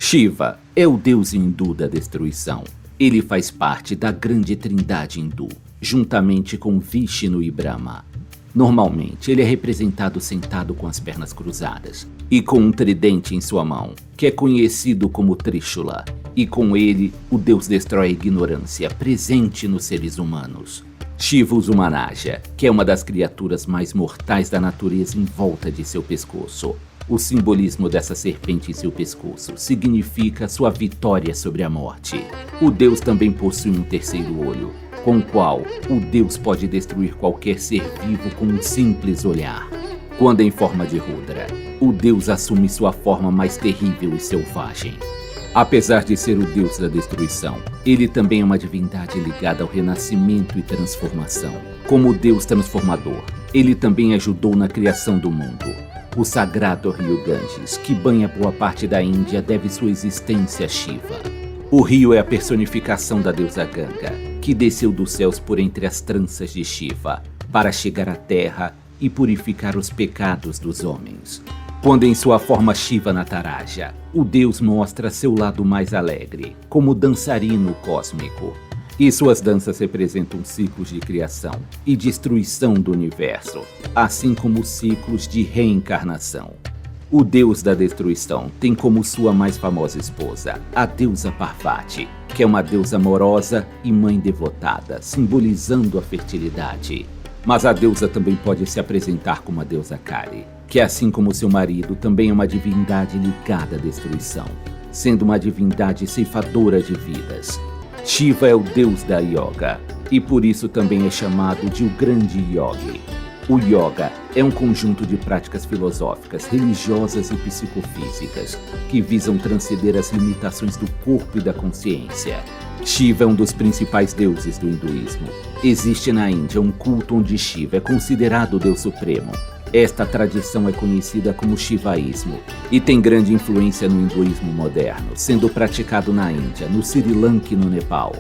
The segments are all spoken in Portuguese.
Shiva é o deus hindu da destruição. Ele faz parte da grande trindade hindu, juntamente com Vishnu e Brahma. Normalmente, ele é representado sentado com as pernas cruzadas e com um tridente em sua mão, que é conhecido como Trishula, e com ele, o deus destrói a ignorância presente nos seres humanos. Shiva usa uma naja, que é uma das criaturas mais mortais da natureza em volta de seu pescoço. O simbolismo dessa serpente em seu pescoço significa sua vitória sobre a morte. O deus também possui um terceiro olho, com o qual o deus pode destruir qualquer ser vivo com um simples olhar. Quando em forma de Rudra, o deus assume sua forma mais terrível e selvagem. Apesar de ser o deus da destruição, ele também é uma divindade ligada ao renascimento e transformação. Como deus transformador, ele também ajudou na criação do mundo. O sagrado rio Ganges, que banha boa parte da Índia, deve sua existência a Shiva. O rio é a personificação da deusa Ganga, que desceu dos céus por entre as tranças de Shiva, para chegar à terra e purificar os pecados dos homens. Quando em sua forma Shiva Nataraja, o deus mostra seu lado mais alegre, como dançarino cósmico. E suas danças representam ciclos de criação e destruição do universo, assim como ciclos de reencarnação. O deus da destruição tem como sua mais famosa esposa a deusa Parvati, que é uma deusa amorosa e mãe devotada, simbolizando a fertilidade. Mas a deusa também pode se apresentar como a deusa Kali, que assim como seu marido também é uma divindade ligada à destruição, sendo uma divindade ceifadora de vidas. Shiva é o deus da yoga, e por isso também é chamado de o grande yogi. O yoga é um conjunto de práticas filosóficas, religiosas e psicofísicas que visam transcender as limitações do corpo e da consciência. Shiva é um dos principais deuses do hinduísmo. Existe na Índia um culto onde Shiva é considerado o deus supremo. Esta tradição é conhecida como Shivaísmo e tem grande influência no hinduísmo moderno, sendo praticado na Índia, no Sri Lanka e no Nepal.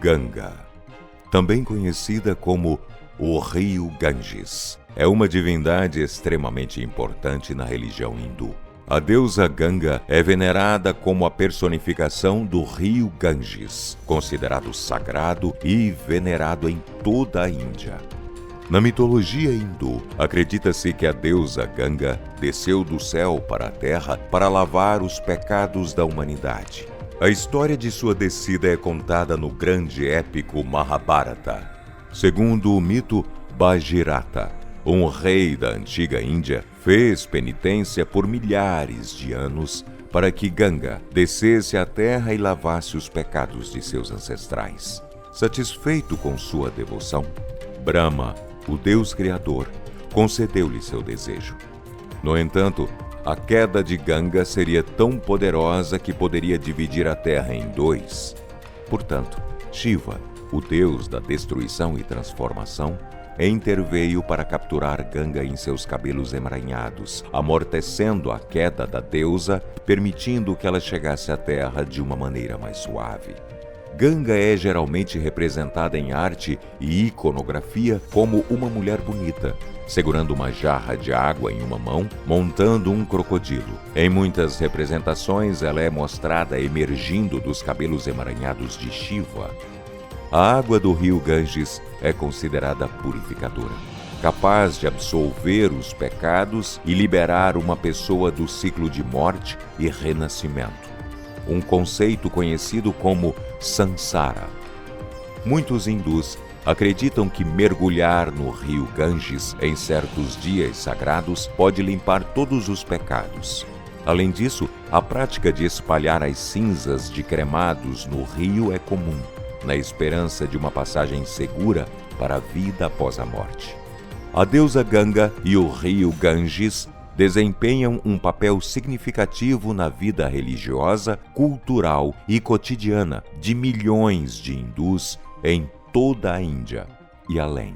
Ganga, também conhecida como o rio Ganges, é uma divindade extremamente importante na religião hindu. A deusa Ganga é venerada como a personificação do rio Ganges, considerado sagrado e venerado em toda a Índia. Na mitologia hindu, acredita-se que a deusa Ganga desceu do céu para a terra para lavar os pecados da humanidade. A história de sua descida é contada no grande épico Mahabharata. Segundo o mito, Bhagirata, um rei da antiga Índia, fez penitência por milhares de anos para que Ganga descesse à terra e lavasse os pecados de seus ancestrais. Satisfeito com sua devoção, Brahma, o Deus Criador, concedeu-lhe seu desejo. No entanto, a queda de Ganga seria tão poderosa que poderia dividir a terra em dois. Portanto, Shiva, o Deus da destruição e transformação, interveio para capturar Ganga em seus cabelos emaranhados, amortecendo a queda da deusa, permitindo que ela chegasse à terra de uma maneira mais suave. Ganga é geralmente representada em arte e iconografia como uma mulher bonita, segurando uma jarra de água em uma mão, montando um crocodilo. Em muitas representações, ela é mostrada emergindo dos cabelos emaranhados de Shiva. A água do rio Ganges é considerada purificadora, capaz de absolver os pecados e liberar uma pessoa do ciclo de morte e renascimento, um conceito conhecido como Sansara. Muitos hindus acreditam que mergulhar no rio Ganges em certos dias sagrados pode limpar todos os pecados. Além disso, a prática de espalhar as cinzas de cremados no rio é comum, na esperança de uma passagem segura para a vida após a morte. A deusa Ganga e o rio Ganges desempenham um papel significativo na vida religiosa, cultural e cotidiana de milhões de hindus em toda a Índia e além.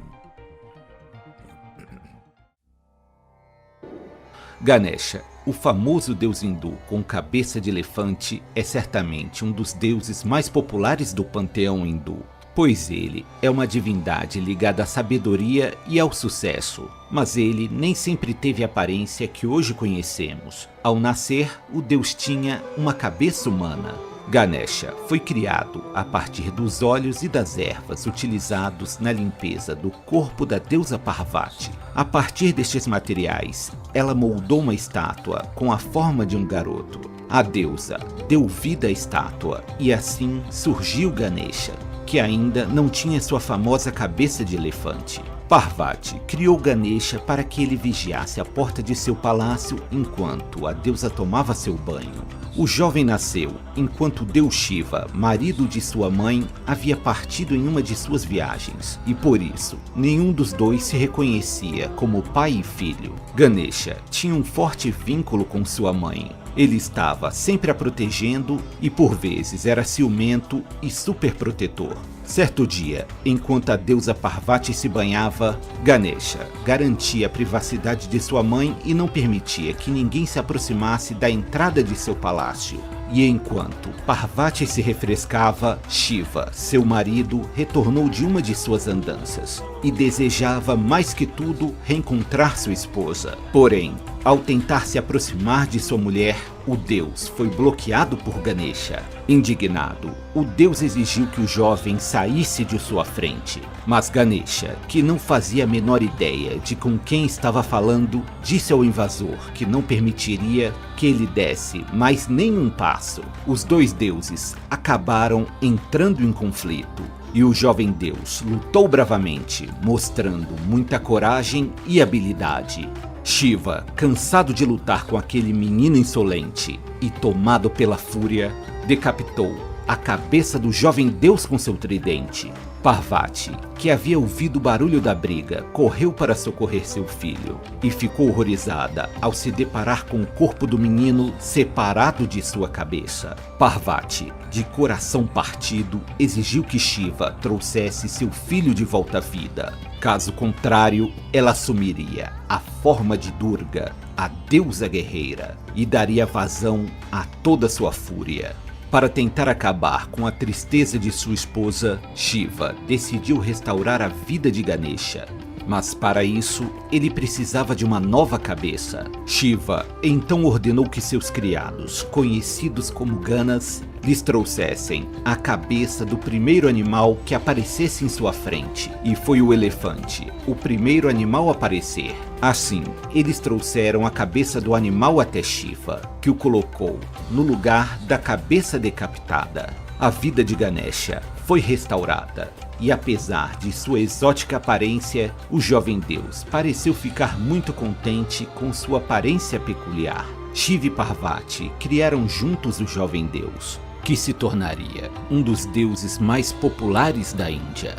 Ganesha, o famoso deus hindu com cabeça de elefante, é certamente um dos deuses mais populares do panteão hindu. pois ele é uma divindade ligada à sabedoria e ao sucesso. Mas ele nem sempre teve a aparência que hoje conhecemos. Ao nascer, o deus tinha uma cabeça humana. Ganesha foi criado a partir dos olhos e das ervas utilizados na limpeza do corpo da deusa Parvati. A partir destes materiais, ela moldou uma estátua com a forma de um garoto. A deusa deu vida à estátua e assim surgiu Ganesha, que ainda não tinha sua famosa cabeça de elefante. Parvati criou Ganesha para que ele vigiasse a porta de seu palácio enquanto a deusa tomava seu banho. O jovem nasceu enquanto o deus Shiva, marido de sua mãe, havia partido em uma de suas viagens, e por isso, nenhum dos dois se reconhecia como pai e filho. Ganesha tinha um forte vínculo com sua mãe. Ele estava sempre a protegendo e por vezes era ciumento e super protetor. Certo dia, enquanto a deusa Parvati se banhava, Ganesha garantia a privacidade de sua mãe e não permitia que ninguém se aproximasse da entrada de seu palácio. E enquanto Parvati se refrescava, Shiva, seu marido, retornou de uma de suas andanças e desejava mais que tudo reencontrar sua esposa. Porém, ao tentar se aproximar de sua mulher, o deus foi bloqueado por Ganesha. Indignado, o deus exigiu que o jovem saísse de sua frente. Mas Ganesha, que não fazia a menor ideia de com quem estava falando, disse ao invasor que não permitiria que ele desse mais nenhum passo. Os dois deuses acabaram entrando em conflito. E o jovem deus lutou bravamente, mostrando muita coragem e habilidade. Shiva, cansado de lutar com aquele menino insolente e tomado pela fúria, decapitou a cabeça do jovem deus com seu tridente. Parvati, que havia ouvido o barulho da briga, correu para socorrer seu filho e ficou horrorizada ao se deparar com o corpo do menino separado de sua cabeça. Parvati, de coração partido, exigiu que Shiva trouxesse seu filho de volta à vida. Caso contrário, ela assumiria a forma de Durga, a deusa guerreira, e daria vazão a toda sua fúria. Para tentar acabar com a tristeza de sua esposa, Shiva decidiu restaurar a vida de Ganesha. Mas para isso, ele precisava de uma nova cabeça. Shiva então ordenou que seus criados, conhecidos como Ganas, lhes trouxessem a cabeça do primeiro animal que aparecesse em sua frente. E foi o elefante, o primeiro animal a aparecer. Assim, eles trouxeram a cabeça do animal até Shiva, que o colocou no lugar da cabeça decapitada. A vida de Ganesha foi restaurada, e apesar de sua exótica aparência, o jovem deus pareceu ficar muito contente com sua aparência peculiar. Shiva e Parvati criaram juntos o jovem deus, que se tornaria um dos deuses mais populares da Índia.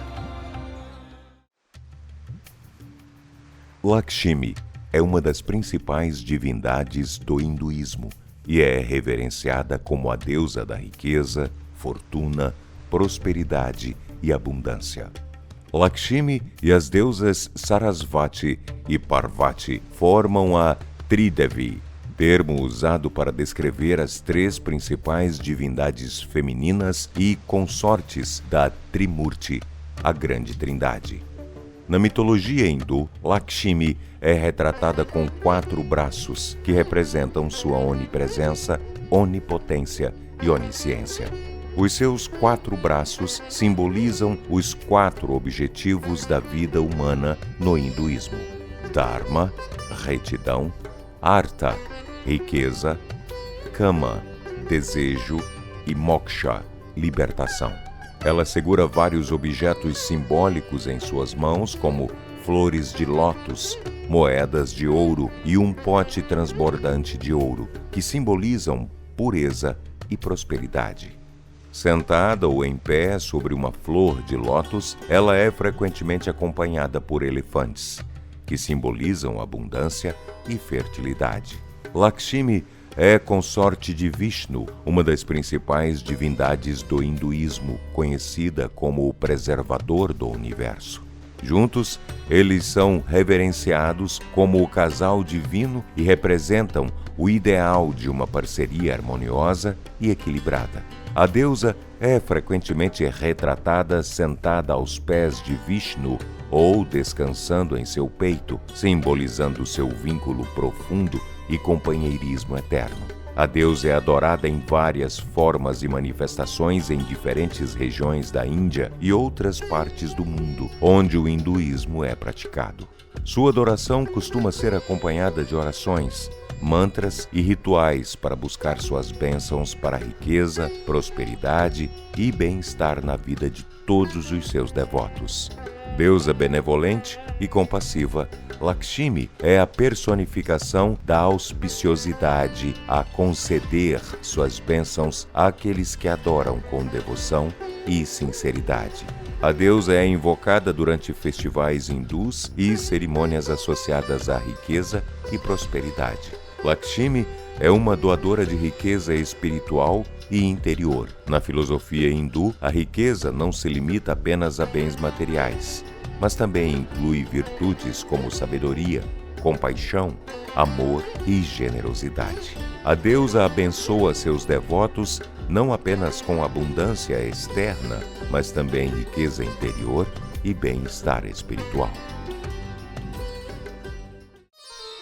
Lakshmi é uma das principais divindades do hinduísmo e é reverenciada como a deusa da riqueza, fortuna, prosperidade e abundância. Lakshmi e as deusas Sarasvati e Parvati formam a Tridevi, termo usado para descrever as três principais divindades femininas e consortes da Trimurti, a Grande Trindade. Na mitologia hindu, Lakshmi é retratada com 4 braços, que representam sua onipresença, onipotência e onisciência. Os seus 4 braços simbolizam os 4 objetivos da vida humana no hinduísmo: Dharma, retidão; Artha, riqueza; Kama, desejo; e Moksha, libertação. Ela segura vários objetos simbólicos em suas mãos, como flores de lótus, moedas de ouro e um pote transbordante de ouro, que simbolizam pureza e prosperidade. Sentada ou em pé sobre uma flor de lótus, ela é frequentemente acompanhada por elefantes, que simbolizam abundância e fertilidade. Lakshmi é consorte de Vishnu, uma das principais divindades do hinduísmo, conhecida como o preservador do universo. Juntos, eles são reverenciados como o casal divino e representam o ideal de uma parceria harmoniosa e equilibrada. A deusa é frequentemente retratada sentada aos pés de Vishnu ou descansando em seu peito, simbolizando seu vínculo profundo e companheirismo eterno. A deusa é adorada em várias formas e manifestações em diferentes regiões da Índia e outras partes do mundo, onde o hinduísmo é praticado. Sua adoração costuma ser acompanhada de orações, mantras e rituais para buscar suas bênçãos para riqueza, prosperidade e bem-estar na vida de todos os seus devotos. Deusa benevolente e compassiva, Lakshmi é a personificação da auspiciosidade a conceder suas bênçãos àqueles que adoram com devoção e sinceridade. A deusa é invocada durante festivais hindus e cerimônias associadas à riqueza e prosperidade. Lakshmi é uma doadora de riqueza espiritual e interior. Na filosofia hindu, a riqueza não se limita apenas a bens materiais, mas também inclui virtudes como sabedoria, compaixão, amor e generosidade. A deusa abençoa seus devotos não apenas com abundância externa, mas também riqueza interior e bem-estar espiritual.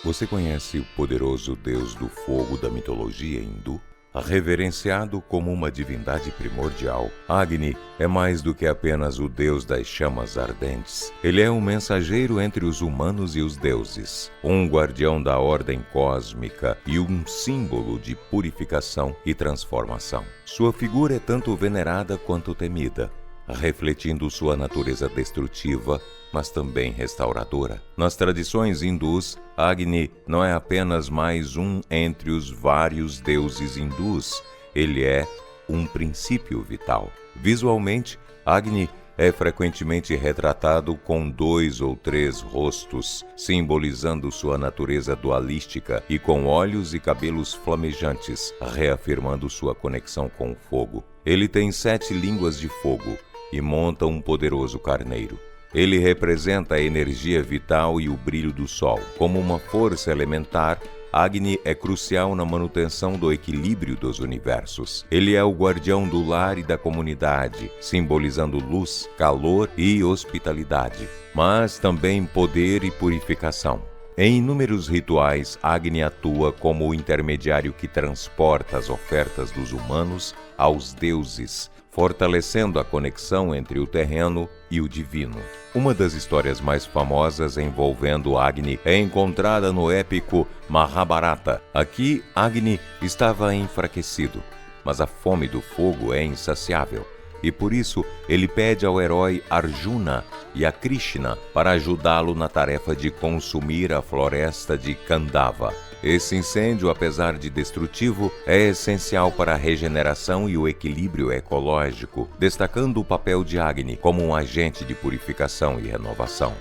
Você conhece o poderoso deus do fogo da mitologia hindu? Reverenciado como uma divindade primordial, Agni é mais do que apenas o deus das chamas ardentes. Ele é um mensageiro entre os humanos e os deuses, um guardião da ordem cósmica e um símbolo de purificação e transformação. Sua figura é tanto venerada quanto temida, refletindo sua natureza destrutiva, mas também restauradora. Nas tradições hindus, Agni não é apenas mais um entre os vários deuses hindus, ele é um princípio vital. Visualmente, Agni é frequentemente retratado com 2 ou 3 rostos, simbolizando sua natureza dualística e com olhos e cabelos flamejantes, reafirmando sua conexão com o fogo. Ele tem 7 línguas de fogo e monta um poderoso carneiro. Ele representa a energia vital e o brilho do sol. Como uma força elementar, Agni é crucial na manutenção do equilíbrio dos universos. Ele é o guardião do lar e da comunidade, simbolizando luz, calor e hospitalidade, mas também poder e purificação. Em inúmeros rituais, Agni atua como o intermediário que transporta as ofertas dos humanos aos deuses, fortalecendo a conexão entre o terreno e o divino. Uma das histórias mais famosas envolvendo Agni é encontrada no épico Mahabharata. Aqui, Agni estava enfraquecido, mas a fome do fogo é insaciável, e por isso ele pede ao herói Arjuna e a Krishna para ajudá-lo na tarefa de consumir a floresta de Kandava. Esse incêndio, apesar de destrutivo, é essencial para a regeneração e o equilíbrio ecológico, destacando o papel de Agni como um agente de purificação e renovação.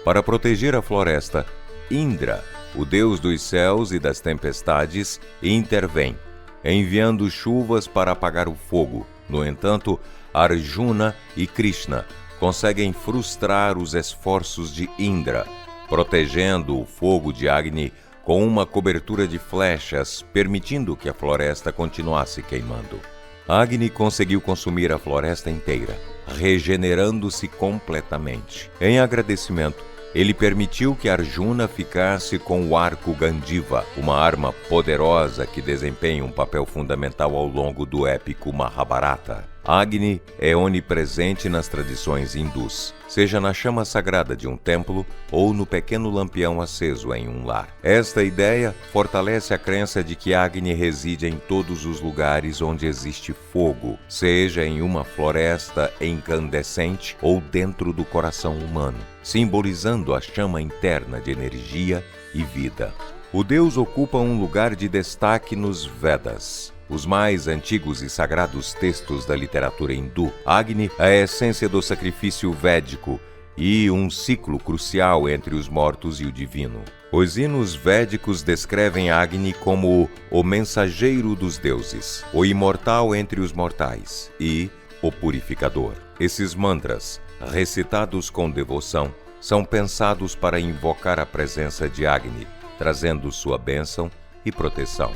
Para proteger a floresta, Indra, o deus dos céus e das tempestades, intervém, enviando chuvas para apagar o fogo. No entanto, Arjuna e Krishna conseguem frustrar os esforços de Indra, protegendo o fogo de Agni com uma cobertura de flechas, permitindo que a floresta continuasse queimando. Agni conseguiu consumir a floresta inteira, regenerando-se completamente. Em agradecimento, ele permitiu que Arjuna ficasse com o arco Gandiva, uma arma poderosa que desempenha um papel fundamental ao longo do épico Mahabharata. Agni é onipresente nas tradições hindus, seja na chama sagrada de um templo ou no pequeno lampião aceso em um lar. Esta ideia fortalece a crença de que Agni reside em todos os lugares onde existe fogo, seja em uma floresta incandescente ou dentro do coração humano, simbolizando a chama interna de energia e vida. O deus ocupa um lugar de destaque nos Vedas, os mais antigos e sagrados textos da literatura hindu. Agni é a essência do sacrifício védico e um ciclo crucial entre os mortos e o divino. Os hinos védicos descrevem Agni como o mensageiro dos deuses, o imortal entre os mortais e o purificador. Esses mantras, recitados com devoção, são pensados para invocar a presença de Agni, trazendo sua bênção e proteção.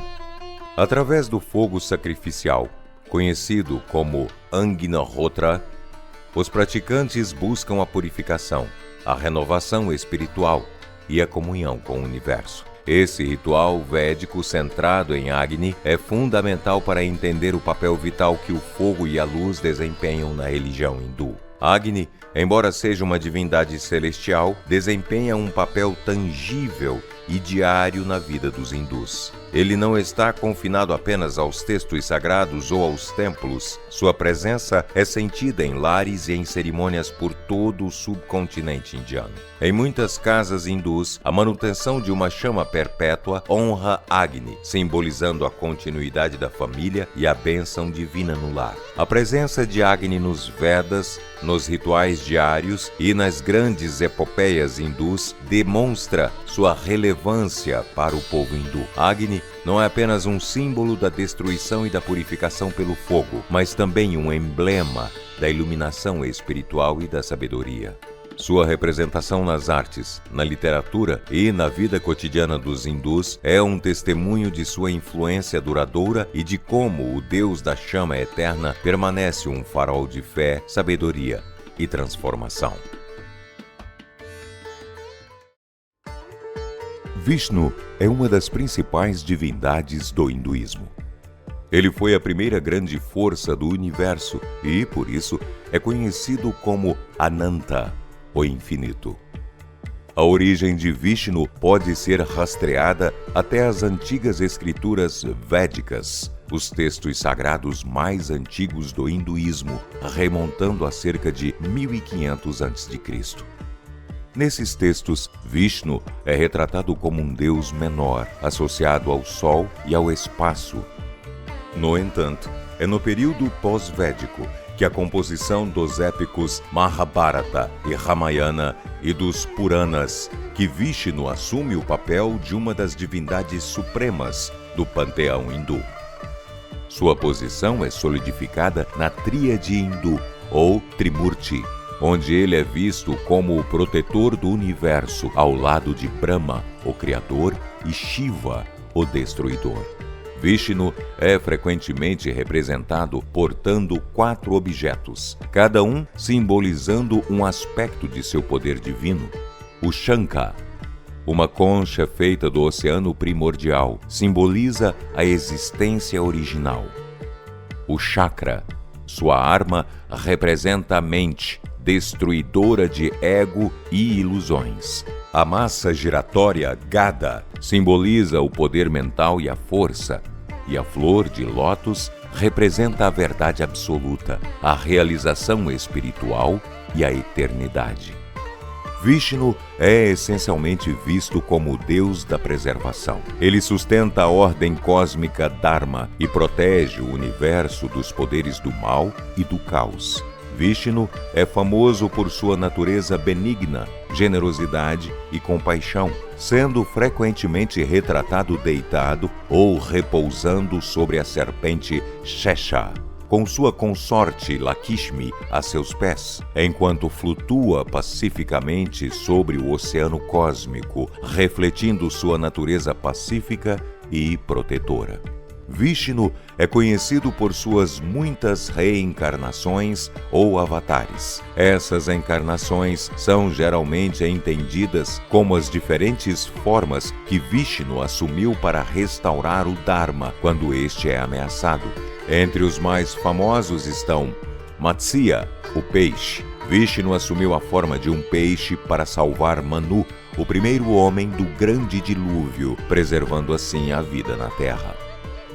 Através do fogo sacrificial, conhecido como Agnihotra, os praticantes buscam a purificação, a renovação espiritual e a comunhão com o universo. Esse ritual védico centrado em Agni é fundamental para entender o papel vital que o fogo e a luz desempenham na religião hindu. Agni, embora seja uma divindade celestial, desempenha um papel tangível e diário na vida dos hindus. Ele não está confinado apenas aos textos sagrados ou aos templos. Sua presença é sentida em lares e em cerimônias por todo o subcontinente indiano. Em muitas casas hindus, a manutenção de uma chama perpétua honra Agni, simbolizando a continuidade da família e a bênção divina no lar. A presença de Agni nos Vedas, nos rituais diários e nas grandes epopeias hindus demonstra sua relevância para o povo hindu. Agni não é apenas um símbolo da destruição e da purificação pelo fogo, mas também um emblema da iluminação espiritual e da sabedoria. Sua representação nas artes, na literatura e na vida cotidiana dos hindus é um testemunho de sua influência duradoura e de como o Deus da chama eterna permanece um farol de fé, sabedoria e transformação. Vishnu é uma das principais divindades do hinduísmo. Ele foi a primeira grande força do universo e, por isso, é conhecido como Ananta, o infinito. A origem de Vishnu pode ser rastreada até as antigas escrituras védicas, os textos sagrados mais antigos do hinduísmo, remontando a cerca de 1500 a.C. Nesses textos, Vishnu é retratado como um deus menor, associado ao Sol e ao espaço. No entanto, é no período pós-védico que a composição dos épicos Mahabharata e Ramayana e dos Puranas, que Vishnu assume o papel de uma das divindades supremas do panteão hindu. Sua posição é solidificada na tríade hindu, ou Trimurti, onde ele é visto como o protetor do universo, ao lado de Brahma, o Criador, e Shiva, o Destruidor. Vishnu é frequentemente representado portando 4 objetos, cada um simbolizando um aspecto de seu poder divino. O Shankha, uma concha feita do oceano primordial, simboliza a existência original. O Chakra, sua arma, representa a mente, destruidora de ego e ilusões. A massa giratória Gada simboliza o poder mental e a força, e a flor de lótus representa a verdade absoluta, a realização espiritual e a eternidade. Vishnu é essencialmente visto como o Deus da preservação. Ele sustenta a ordem cósmica Dharma e protege o universo dos poderes do mal e do caos. Vishnu é famoso por sua natureza benigna, generosidade e compaixão, sendo frequentemente retratado deitado ou repousando sobre a serpente Shesha, com sua consorte Lakshmi a seus pés, enquanto flutua pacificamente sobre o oceano cósmico, refletindo sua natureza pacífica e protetora. Vishnu é conhecido por suas muitas reencarnações ou avatares. Essas encarnações são geralmente entendidas como as diferentes formas que Vishnu assumiu para restaurar o Dharma quando este é ameaçado. Entre os mais famosos estão Matsya, o peixe. Vishnu assumiu a forma de um peixe para salvar Manu, o primeiro homem do grande dilúvio, preservando assim a vida na Terra.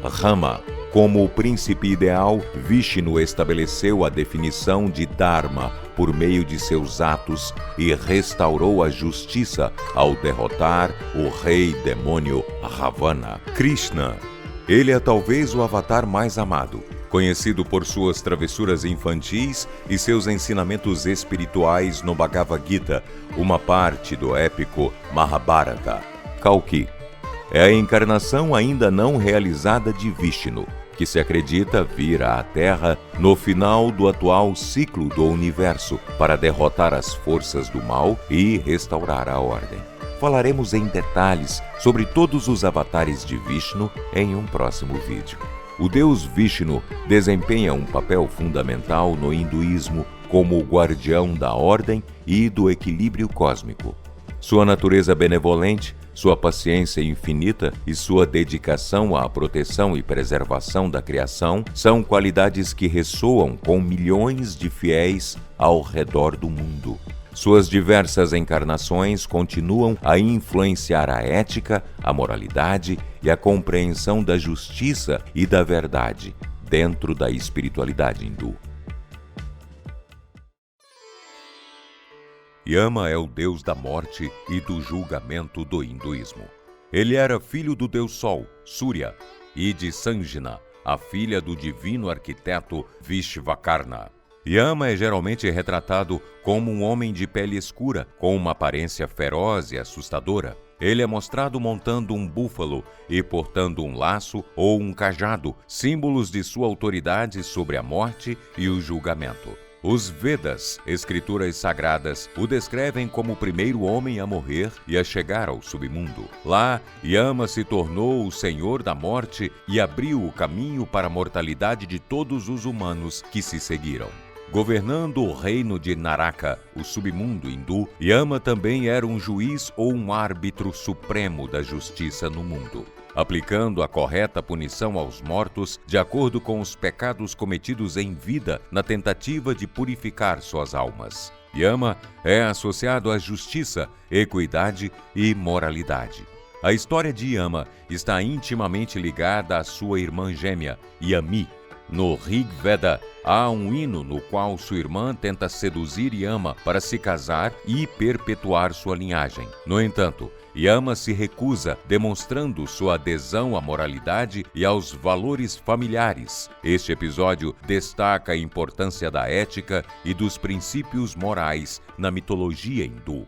Rama, como o príncipe ideal, Vishnu estabeleceu a definição de Dharma por meio de seus atos e restaurou a justiça ao derrotar o rei demônio Ravana. Krishna, ele é talvez o avatar mais amado, conhecido por suas travessuras infantis e seus ensinamentos espirituais no Bhagavad Gita, uma parte do épico Mahabharata. Kalki é a encarnação ainda não realizada de Vishnu, que se acredita vir à Terra no final do atual ciclo do universo para derrotar as forças do mal e restaurar a ordem. Falaremos em detalhes sobre todos os avatares de Vishnu em um próximo vídeo. O deus Vishnu desempenha um papel fundamental no hinduísmo como o guardião da ordem e do equilíbrio cósmico. Sua natureza benevolente, sua paciência infinita e sua dedicação à proteção e preservação da criação são qualidades que ressoam com milhões de fiéis ao redor do mundo. Suas diversas encarnações continuam a influenciar a ética, a moralidade e a compreensão da justiça e da verdade dentro da espiritualidade hindu. Yama é o deus da morte e do julgamento do hinduísmo. Ele era filho do deus Sol, Surya, e de Sanjana, a filha do divino arquiteto Vishvakarna. Yama é geralmente retratado como um homem de pele escura, com uma aparência feroz e assustadora. Ele é mostrado montando um búfalo e portando um laço ou um cajado, símbolos de sua autoridade sobre a morte e o julgamento. Os Vedas, escrituras sagradas, o descrevem como o primeiro homem a morrer e a chegar ao submundo. Lá, Yama se tornou o senhor da morte e abriu o caminho para a mortalidade de todos os humanos que se seguiram. Governando o reino de Naraka, o submundo hindu, Yama também era um juiz ou um árbitro supremo da justiça no mundo, aplicando a correta punição aos mortos de acordo com os pecados cometidos em vida na tentativa de purificar suas almas. Yama é associado à justiça, equidade e moralidade. A história de Yama está intimamente ligada à sua irmã gêmea, Yami. No Rig Veda, há um hino no qual sua irmã tenta seduzir Yama para se casar e perpetuar sua linhagem. No entanto, Yama se recusa, demonstrando sua adesão à moralidade e aos valores familiares. Este episódio destaca a importância da ética e dos princípios morais na mitologia hindu.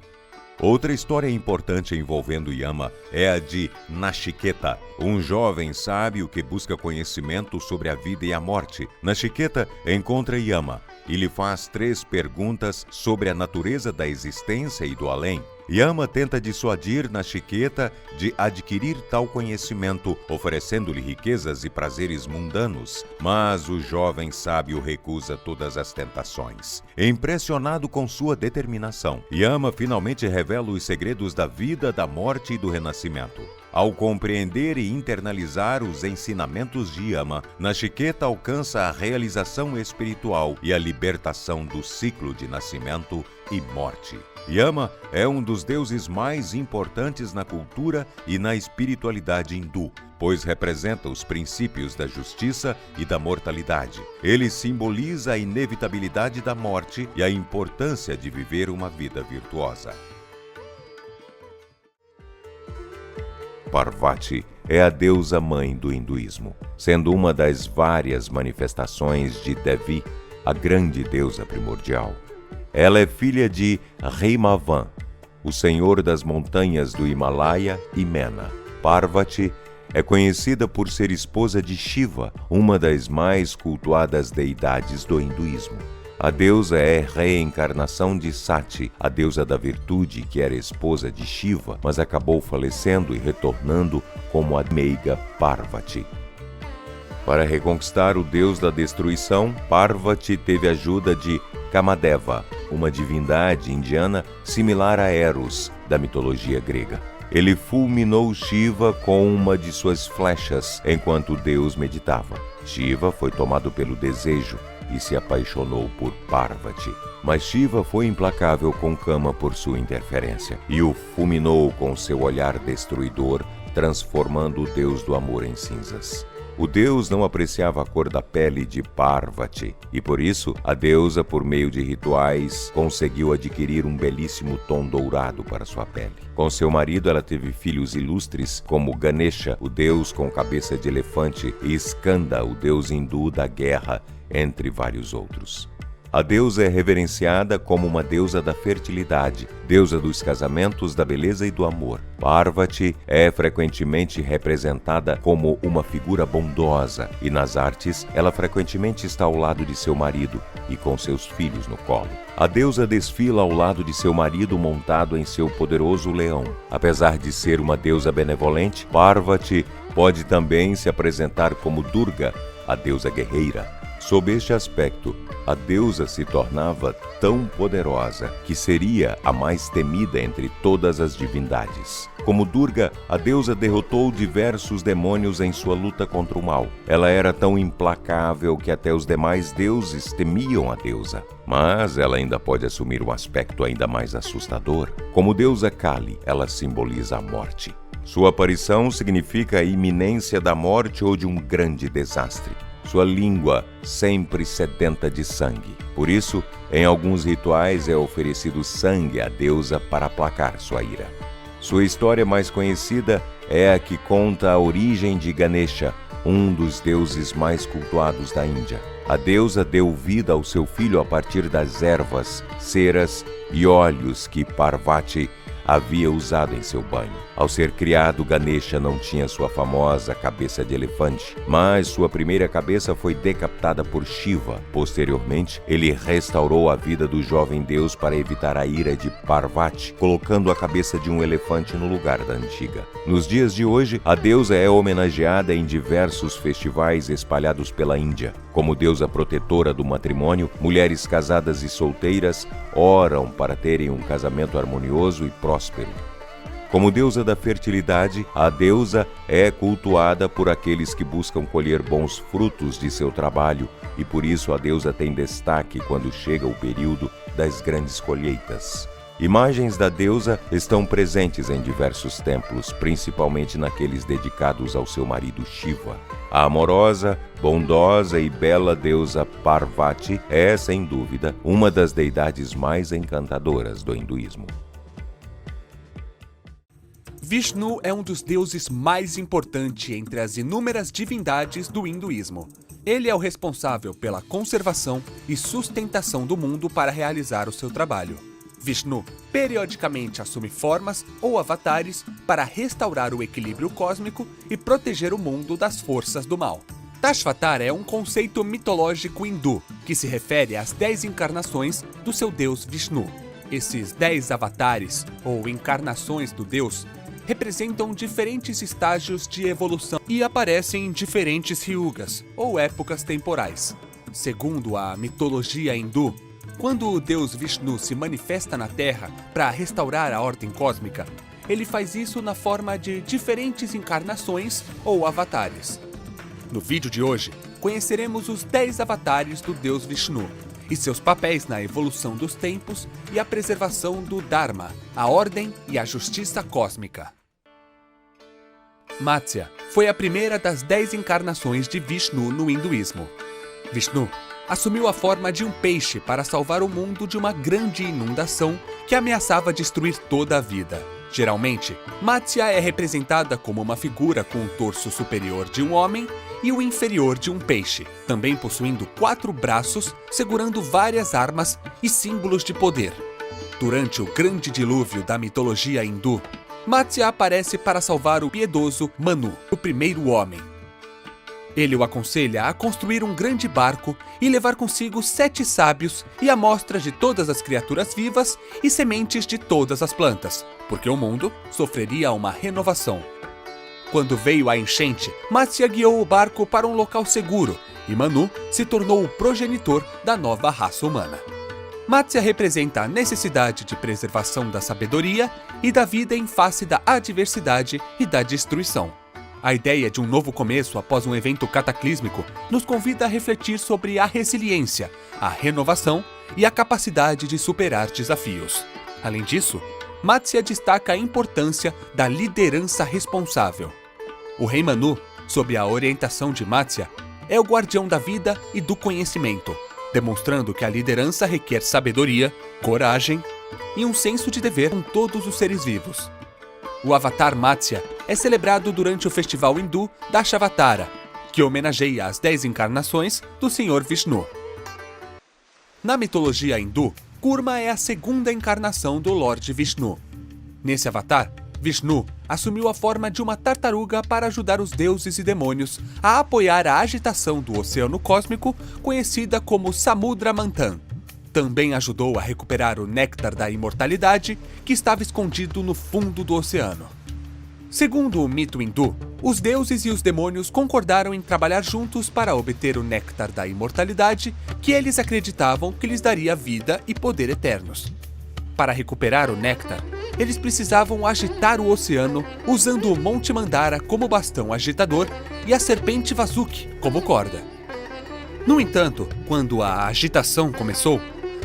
Outra história importante envolvendo Yama é a de Nachiketa, um jovem sábio que busca conhecimento sobre a vida e a morte. Nachiketa encontra Yama e lhe faz 3 perguntas sobre a natureza da existência e do além. Yama tenta dissuadir Nachiketa de adquirir tal conhecimento, oferecendo-lhe riquezas e prazeres mundanos, mas o jovem sábio recusa todas as tentações. Impressionado com sua determinação, Yama finalmente revela os segredos da vida, da morte e do renascimento. Ao compreender e internalizar os ensinamentos de Yama, Nachiketa alcança a realização espiritual e a libertação do ciclo de nascimento e morte. Yama é um dos deuses mais importantes na cultura e na espiritualidade hindu, pois representa os princípios da justiça e da mortalidade. Ele simboliza a inevitabilidade da morte e a importância de viver uma vida virtuosa. Parvati é a deusa mãe do hinduísmo, sendo uma das várias manifestações de Devi, a grande deusa primordial. Ela é filha de Himavan, o senhor das montanhas do Himalaia e Mena. Parvati é conhecida por ser esposa de Shiva, uma das mais cultuadas deidades do hinduísmo. A deusa é reencarnação de Sati, a deusa da virtude que era esposa de Shiva, mas acabou falecendo e retornando como a meiga Parvati. Para reconquistar o deus da destruição, Parvati teve a ajuda de Kamadeva, uma divindade indiana similar a Eros, da mitologia grega. Ele fulminou Shiva com uma de suas flechas enquanto o deus meditava. Shiva foi tomado pelo desejo e se apaixonou por Parvati. Mas Shiva foi implacável com Kama por sua interferência e o fulminou com seu olhar destruidor, transformando o deus do amor em cinzas. O deus não apreciava a cor da pele de Parvati e por isso a deusa, por meio de rituais, conseguiu adquirir um belíssimo tom dourado para sua pele. Com seu marido ela teve filhos ilustres como Ganesha, o deus com cabeça de elefante, e Skanda, o deus hindu da guerra, entre vários outros. A deusa é reverenciada como uma deusa da fertilidade, deusa dos casamentos, da beleza e do amor. Parvati é frequentemente representada como uma figura bondosa e nas artes ela frequentemente está ao lado de seu marido e com seus filhos no colo. A deusa desfila ao lado de seu marido montado em seu poderoso leão. Apesar de ser uma deusa benevolente, Parvati pode também se apresentar como Durga, a deusa guerreira. Sob este aspecto, a deusa se tornava tão poderosa que seria a mais temida entre todas as divindades. Como Durga, a deusa derrotou diversos demônios em sua luta contra o mal. Ela era tão implacável que até os demais deuses temiam a deusa. Mas ela ainda pode assumir um aspecto ainda mais assustador. Como deusa Kali, ela simboliza a morte. Sua aparição significa a iminência da morte ou de um grande desastre. Sua língua sempre sedenta de sangue. Por isso, em alguns rituais é oferecido sangue à deusa para aplacar sua ira. Sua história mais conhecida é a que conta a origem de Ganesha, um dos deuses mais cultuados da Índia. A deusa deu vida ao seu filho a partir das ervas, ceras e óleos que Parvati havia usado em seu banho. Ao ser criado, Ganesha não tinha sua famosa cabeça de elefante, mas sua primeira cabeça foi decapitada por Shiva. Posteriormente, ele restaurou a vida do jovem deus para evitar a ira de Parvati, colocando a cabeça de um elefante no lugar da antiga. Nos dias de hoje, a deusa é homenageada em diversos festivais espalhados pela Índia. Como deusa protetora do matrimônio, mulheres casadas e solteiras oram para terem um casamento harmonioso e próspero. Como deusa da fertilidade, a deusa é cultuada por aqueles que buscam colher bons frutos de seu trabalho e por isso a deusa tem destaque quando chega o período das grandes colheitas. Imagens da deusa estão presentes em diversos templos, principalmente naqueles dedicados ao seu marido Shiva. A amorosa, bondosa e bela deusa Parvati é, sem dúvida, uma das deidades mais encantadoras do hinduísmo. Vishnu é um dos deuses mais importantes entre as inúmeras divindades do hinduísmo. Ele é o responsável pela conservação e sustentação do mundo para realizar o seu trabalho. Vishnu periodicamente assume formas ou avatares para restaurar o equilíbrio cósmico e proteger o mundo das forças do mal. Dashavatar é um conceito mitológico hindu que se refere às 10 encarnações do seu deus Vishnu. Esses 10 avatares, ou encarnações do deus, representam diferentes estágios de evolução e aparecem em diferentes yugas, ou épocas temporais. Segundo a mitologia hindu, quando o deus Vishnu se manifesta na Terra para restaurar a ordem cósmica, ele faz isso na forma de diferentes encarnações ou avatares. No vídeo de hoje, conheceremos os 10 avatares do deus Vishnu e seus papéis na evolução dos tempos e a preservação do Dharma, a ordem e a justiça cósmica. Matsya foi a primeira das 10 encarnações de Vishnu no hinduísmo. Vishnu assumiu a forma de um peixe para salvar o mundo de uma grande inundação que ameaçava destruir toda a vida. Geralmente, Matsya é representada como uma figura com o torso superior de um homem e o inferior de um peixe, também possuindo 4 braços, segurando várias armas e símbolos de poder. Durante o grande dilúvio da mitologia hindu, Matsya aparece para salvar o piedoso Manu, o primeiro homem. Ele o aconselha a construir um grande barco e levar consigo 7 sábios e amostras de todas as criaturas vivas e sementes de todas as plantas, porque o mundo sofreria uma renovação. Quando veio a enchente, Matsya guiou o barco para um local seguro e Manu se tornou o progenitor da nova raça humana. Matsya representa a necessidade de preservação da sabedoria e da vida em face da adversidade e da destruição. A ideia de um novo começo após um evento cataclísmico nos convida a refletir sobre a resiliência, a renovação e a capacidade de superar desafios. Além disso, Matsya destaca a importância da liderança responsável. O rei Manu, sob a orientação de Matsya, é o guardião da vida e do conhecimento, demonstrando que a liderança requer sabedoria, coragem e um senso de dever com todos os seres vivos. O Avatar Matsya é celebrado durante o festival hindu Dashavatara, que homenageia as 10 encarnações do Senhor Vishnu. Na mitologia hindu, Kurma é a segunda encarnação do Lorde Vishnu. Nesse avatar, Vishnu assumiu a forma de uma tartaruga para ajudar os deuses e demônios a apoiar a agitação do oceano cósmico, conhecida como Samudra Manthan. Também ajudou a recuperar o néctar da imortalidade que estava escondido no fundo do oceano. Segundo o mito hindu, os deuses e os demônios concordaram em trabalhar juntos para obter o néctar da imortalidade que eles acreditavam que lhes daria vida e poder eternos. Para recuperar o néctar, eles precisavam agitar o oceano usando o Monte Mandara como bastão agitador e a serpente Vasuki como corda. No entanto, quando a agitação começou,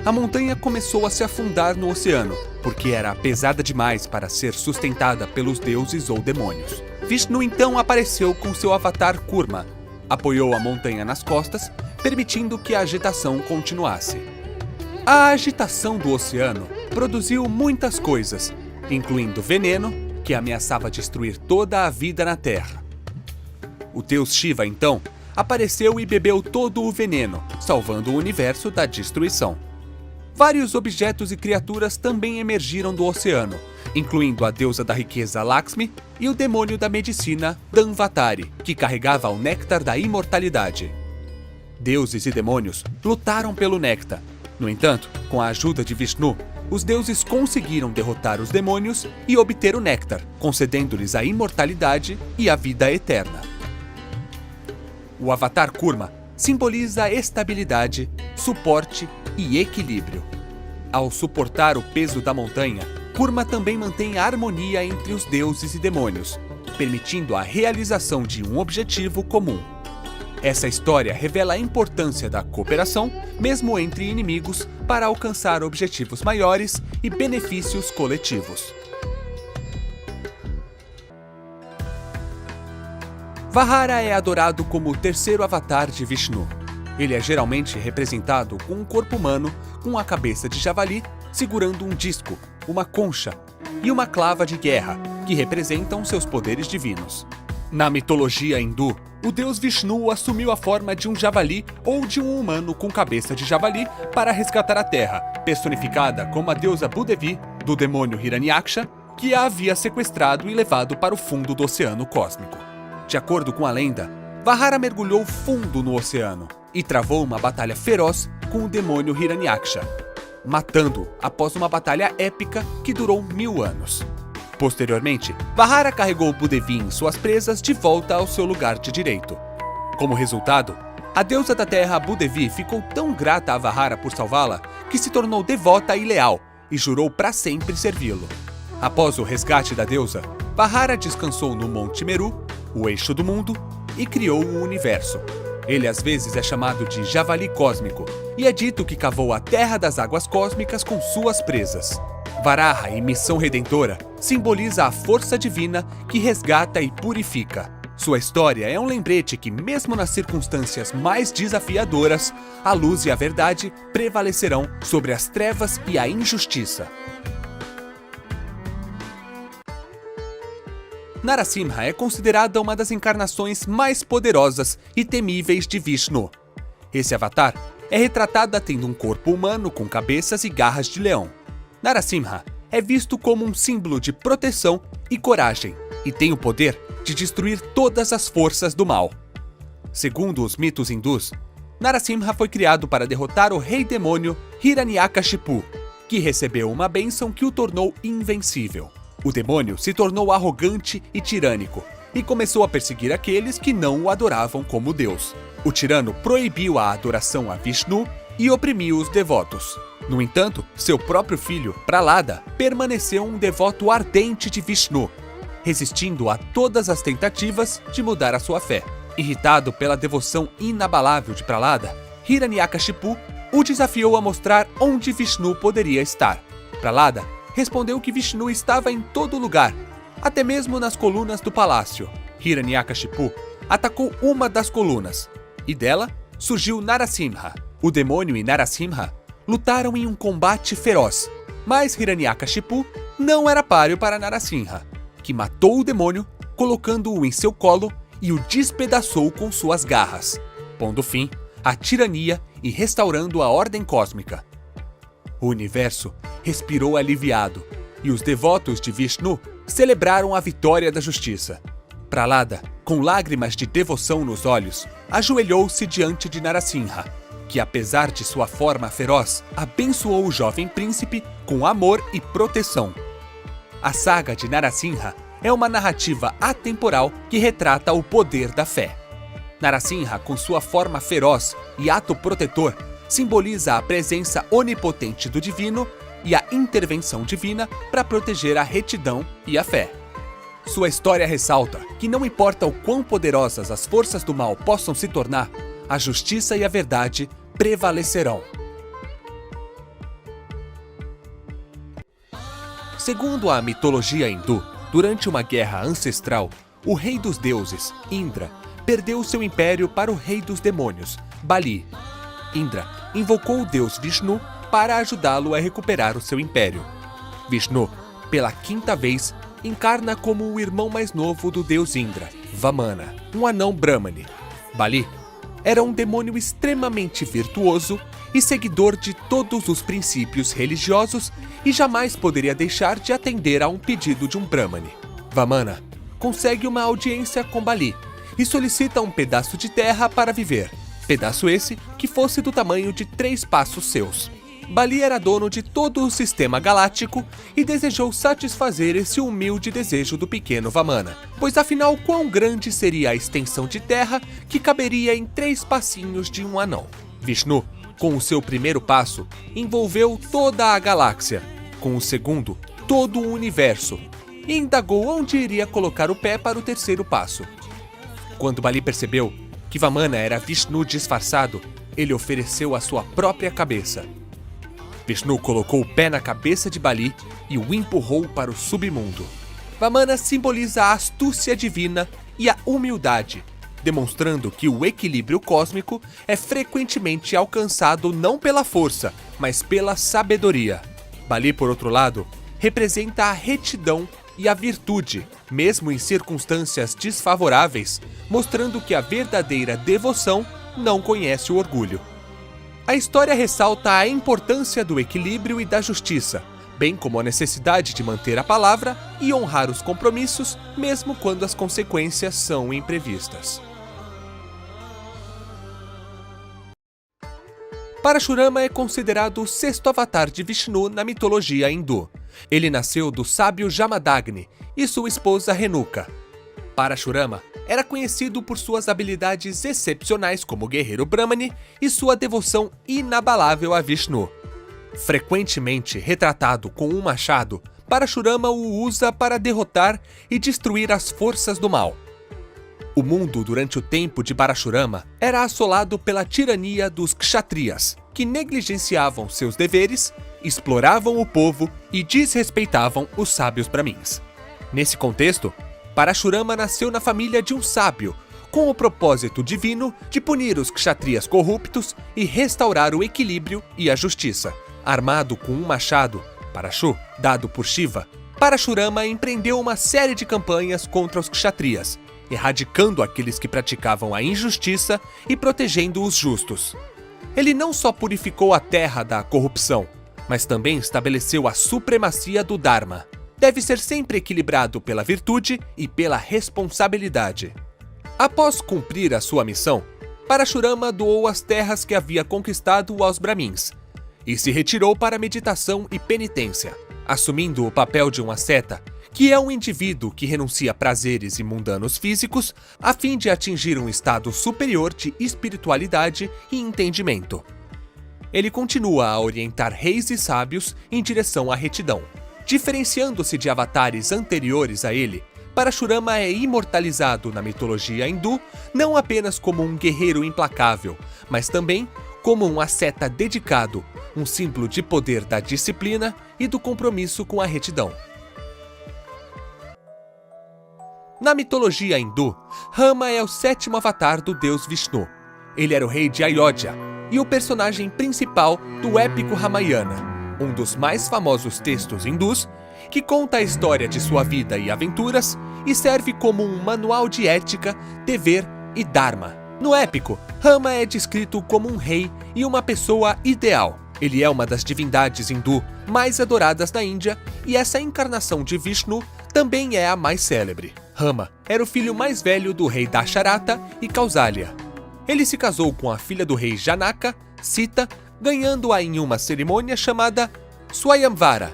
a montanha começou a se afundar no oceano, porque era pesada demais para ser sustentada pelos deuses ou demônios. Vishnu então apareceu com seu avatar Kurma, apoiou a montanha nas costas, permitindo que a agitação continuasse. A agitação do oceano produziu muitas coisas, incluindo veneno, que ameaçava destruir toda a vida na Terra. O deus Shiva, então, apareceu e bebeu todo o veneno, salvando o universo da destruição. Vários objetos e criaturas também emergiram do oceano, incluindo a deusa da riqueza Lakshmi e o demônio da medicina Dhanvatari, que carregava o néctar da imortalidade. Deuses e demônios lutaram pelo néctar. No entanto, com a ajuda de Vishnu, os deuses conseguiram derrotar os demônios e obter o néctar, concedendo-lhes a imortalidade e a vida eterna. O avatar Kurma simboliza estabilidade, suporte e equilíbrio. Ao suportar o peso da montanha, Kurma também mantém a harmonia entre os deuses e demônios, permitindo a realização de um objetivo comum. Essa história revela a importância da cooperação, mesmo entre inimigos, para alcançar objetivos maiores e benefícios coletivos. Vahara é adorado como o terceiro avatar de Vishnu. Ele é geralmente representado com um corpo humano, com a cabeça de javali, segurando um disco, uma concha e uma clava de guerra, que representam seus poderes divinos. Na mitologia hindu, o deus Vishnu assumiu a forma de um javali ou de um humano com cabeça de javali para resgatar a Terra, personificada como a deusa Bhudevi, do demônio Hiranyaksha, que a havia sequestrado e levado para o fundo do oceano cósmico. De acordo com a lenda, Vahara mergulhou fundo no oceano e travou uma batalha feroz com o demônio Hiranyaksha, matando-o após uma batalha épica que durou 1000 anos. Posteriormente, Vahara carregou Bhudevi em suas presas de volta ao seu lugar de direito. Como resultado, a deusa da terra Bhudevi ficou tão grata a Vahara por salvá-la que se tornou devota e leal e jurou para sempre servi-lo. Após o resgate da deusa, Vahara descansou no Monte Meru, o eixo do mundo, e criou o universo. Ele às vezes é chamado de javali cósmico e é dito que cavou a terra das águas cósmicas com suas presas. Varaha, em missão redentora, simboliza a força divina que resgata e purifica. Sua história é um lembrete que, mesmo nas circunstâncias mais desafiadoras, a luz e a verdade prevalecerão sobre as trevas e a injustiça. Narasimha é considerada uma das encarnações mais poderosas e temíveis de Vishnu. Esse avatar é retratada tendo um corpo humano com cabeças e garras de leão. Narasimha é visto como um símbolo de proteção e coragem e tem o poder de destruir todas as forças do mal. Segundo os mitos hindus, Narasimha foi criado para derrotar o rei demônio Hiranyakashipu, que recebeu uma bênção que o tornou invencível. O demônio se tornou arrogante e tirânico e começou a perseguir aqueles que não o adoravam como Deus. O tirano proibiu a adoração a Vishnu e oprimiu os devotos. No entanto, seu próprio filho, Prahlada, permaneceu um devoto ardente de Vishnu, resistindo a todas as tentativas de mudar a sua fé. Irritado pela devoção inabalável de Prahlada, Hiranyakashipu o desafiou a mostrar onde Vishnu poderia estar. Prahlada respondeu que Vishnu estava em todo lugar, até mesmo nas colunas do palácio. Hiranyakashipu atacou uma das colunas, e dela surgiu Narasimha. O demônio e Narasimha lutaram em um combate feroz, mas Hiranyakashipu não era páreo para Narasimha, que matou o demônio, colocando-o em seu colo e o despedaçou com suas garras, pondo fim a tirania e restaurando a ordem cósmica. O universo respirou aliviado e os devotos de Vishnu celebraram a vitória da justiça. Prahlada, com lágrimas de devoção nos olhos, ajoelhou-se diante de Narasimha, que, apesar de sua forma feroz, abençoou o jovem príncipe com amor e proteção. A saga de Narasimha é uma narrativa atemporal que retrata o poder da fé. Narasimha, com sua forma feroz e ato protetor, simboliza a presença onipotente do divino e a intervenção divina para proteger a retidão e a fé. Sua história ressalta que não importa o quão poderosas as forças do mal possam se tornar, a justiça e a verdade prevalecerão. Segundo a mitologia hindu, durante uma guerra ancestral, o rei dos deuses, Indra, perdeu seu império para o rei dos demônios, Bali. Indra invocou o deus Vishnu para ajudá-lo a recuperar o seu império. Vishnu, pela 5ª vez, encarna como o irmão mais novo do deus Indra, Vamana, um anão Brahmane. Bali era um demônio extremamente virtuoso e seguidor de todos os princípios religiosos e jamais poderia deixar de atender a um pedido de um Brahmane. Vamana consegue uma audiência com Bali e solicita um pedaço de terra para viver, pedaço esse que fosse do tamanho de 3 passos seus. Bali era dono de todo o sistema galáctico e desejou satisfazer esse humilde desejo do pequeno Vamana, pois afinal quão grande seria a extensão de terra que caberia em 3 passinhos de um anão. Vishnu, com o seu primeiro passo, envolveu toda a galáxia, com o segundo, todo o universo, e indagou onde iria colocar o pé para o terceiro passo. Quando Bali percebeu que Vamana era Vishnu disfarçado, ele ofereceu a sua própria cabeça. Vishnu colocou o pé na cabeça de Bali e o empurrou para o submundo. Vamana simboliza a astúcia divina e a humildade, demonstrando que o equilíbrio cósmico é frequentemente alcançado não pela força, mas pela sabedoria. Bali, por outro lado, representa a retidão e a virtude, mesmo em circunstâncias desfavoráveis, mostrando que a verdadeira devoção não conhece o orgulho. A história ressalta a importância do equilíbrio e da justiça, bem como a necessidade de manter a palavra e honrar os compromissos, mesmo quando as consequências são imprevistas. Parashurama é considerado o 6º avatar de Vishnu na mitologia hindu. Ele nasceu do sábio Jamadagni e sua esposa Renuka. Parashurama era conhecido por suas habilidades excepcionais como guerreiro Brahmane e sua devoção inabalável a Vishnu. Frequentemente retratado com um machado, Parashurama o usa para derrotar e destruir as forças do mal. O mundo durante o tempo de Parashurama era assolado pela tirania dos kshatriyas, que negligenciavam seus deveres, exploravam o povo e desrespeitavam os sábios brahmins. Nesse contexto, Parashurama nasceu na família de um sábio, com o propósito divino de punir os kshatriyas corruptos e restaurar o equilíbrio e a justiça. Armado com um machado, Parashu, dado por Shiva, Parashurama empreendeu uma série de campanhas contra os kshatriyas, erradicando aqueles que praticavam a injustiça e protegendo os justos. Ele não só purificou a terra da corrupção, mas também estabeleceu a supremacia do Dharma. Deve ser sempre equilibrado pela virtude e pela responsabilidade. Após cumprir a sua missão, Parashurama doou as terras que havia conquistado aos Brahmins e se retirou para meditação e penitência, assumindo o papel de um asceta, que é um indivíduo que renuncia a prazeres e mundanos físicos a fim de atingir um estado superior de espiritualidade e entendimento. Ele continua a orientar reis e sábios em direção à retidão. Diferenciando-se de avatares anteriores a ele, Parashurama é imortalizado na mitologia hindu não apenas como um guerreiro implacável, mas também como um asceta dedicado, um símbolo de poder da disciplina e do compromisso com a retidão. Na mitologia hindu, Rama é o 7º avatar do deus Vishnu. Ele era o rei de Ayodhya e o personagem principal do épico Ramayana, um dos mais famosos textos hindus, que conta a história de sua vida e aventuras e serve como um manual de ética, dever e dharma. No épico, Rama é descrito como um rei e uma pessoa ideal. Ele é uma das divindades hindu mais adoradas na Índia e essa encarnação de Vishnu também é a mais célebre. Rama era o filho mais velho do rei Dasharata e Kausalya. Ele se casou com a filha do rei Janaka, Sita, ganhando-a em uma cerimônia chamada Swayamvara.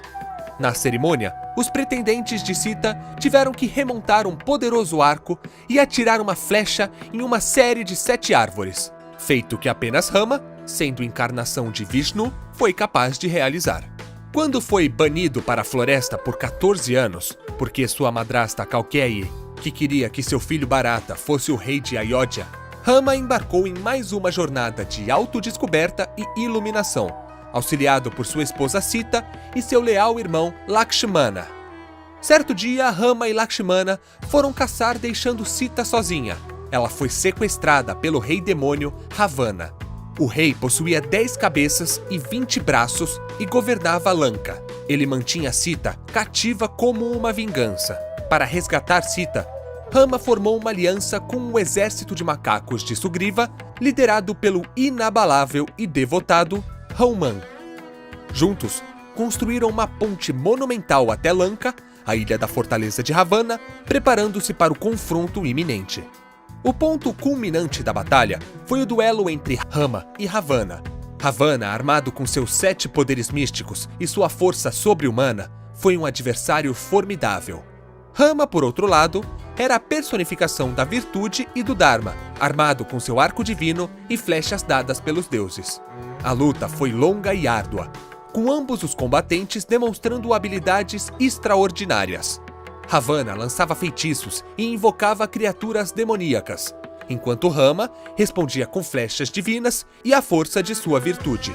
Na cerimônia, os pretendentes de Sita tiveram que remontar um poderoso arco e atirar uma flecha em uma série de 7 árvores, feito que apenas Rama, sendo encarnação de Vishnu, foi capaz de realizar. Quando foi banido para a floresta por 14 anos, porque sua madrasta Kaukeyi, que queria que seu filho Bharata fosse o rei de Ayodhya, Rama embarcou em mais uma jornada de autodescoberta e iluminação, auxiliado por sua esposa Sita e seu leal irmão Lakshmana. Certo dia, Rama e Lakshmana foram caçar deixando Sita sozinha. Ela foi sequestrada pelo rei demônio Ravana. O rei possuía 10 cabeças e 20 braços e governava Lanka. Ele mantinha Sita cativa como uma vingança. Para resgatar Sita, Rama formou uma aliança com o exército de macacos de Sugriva, liderado pelo inabalável e devotado Hanuman. Juntos, construíram uma ponte monumental até Lanka, a ilha da fortaleza de Ravana, preparando-se para o confronto iminente. O ponto culminante da batalha foi o duelo entre Rama e Ravana. Ravana, armado com seus 7 poderes místicos e sua força sobre-humana, foi um adversário formidável. Rama, por outro lado, era a personificação da virtude e do Dharma, armado com seu arco divino e flechas dadas pelos deuses. A luta foi longa e árdua, com ambos os combatentes demonstrando habilidades extraordinárias. Ravana lançava feitiços e invocava criaturas demoníacas, enquanto Rama respondia com flechas divinas e a força de sua virtude.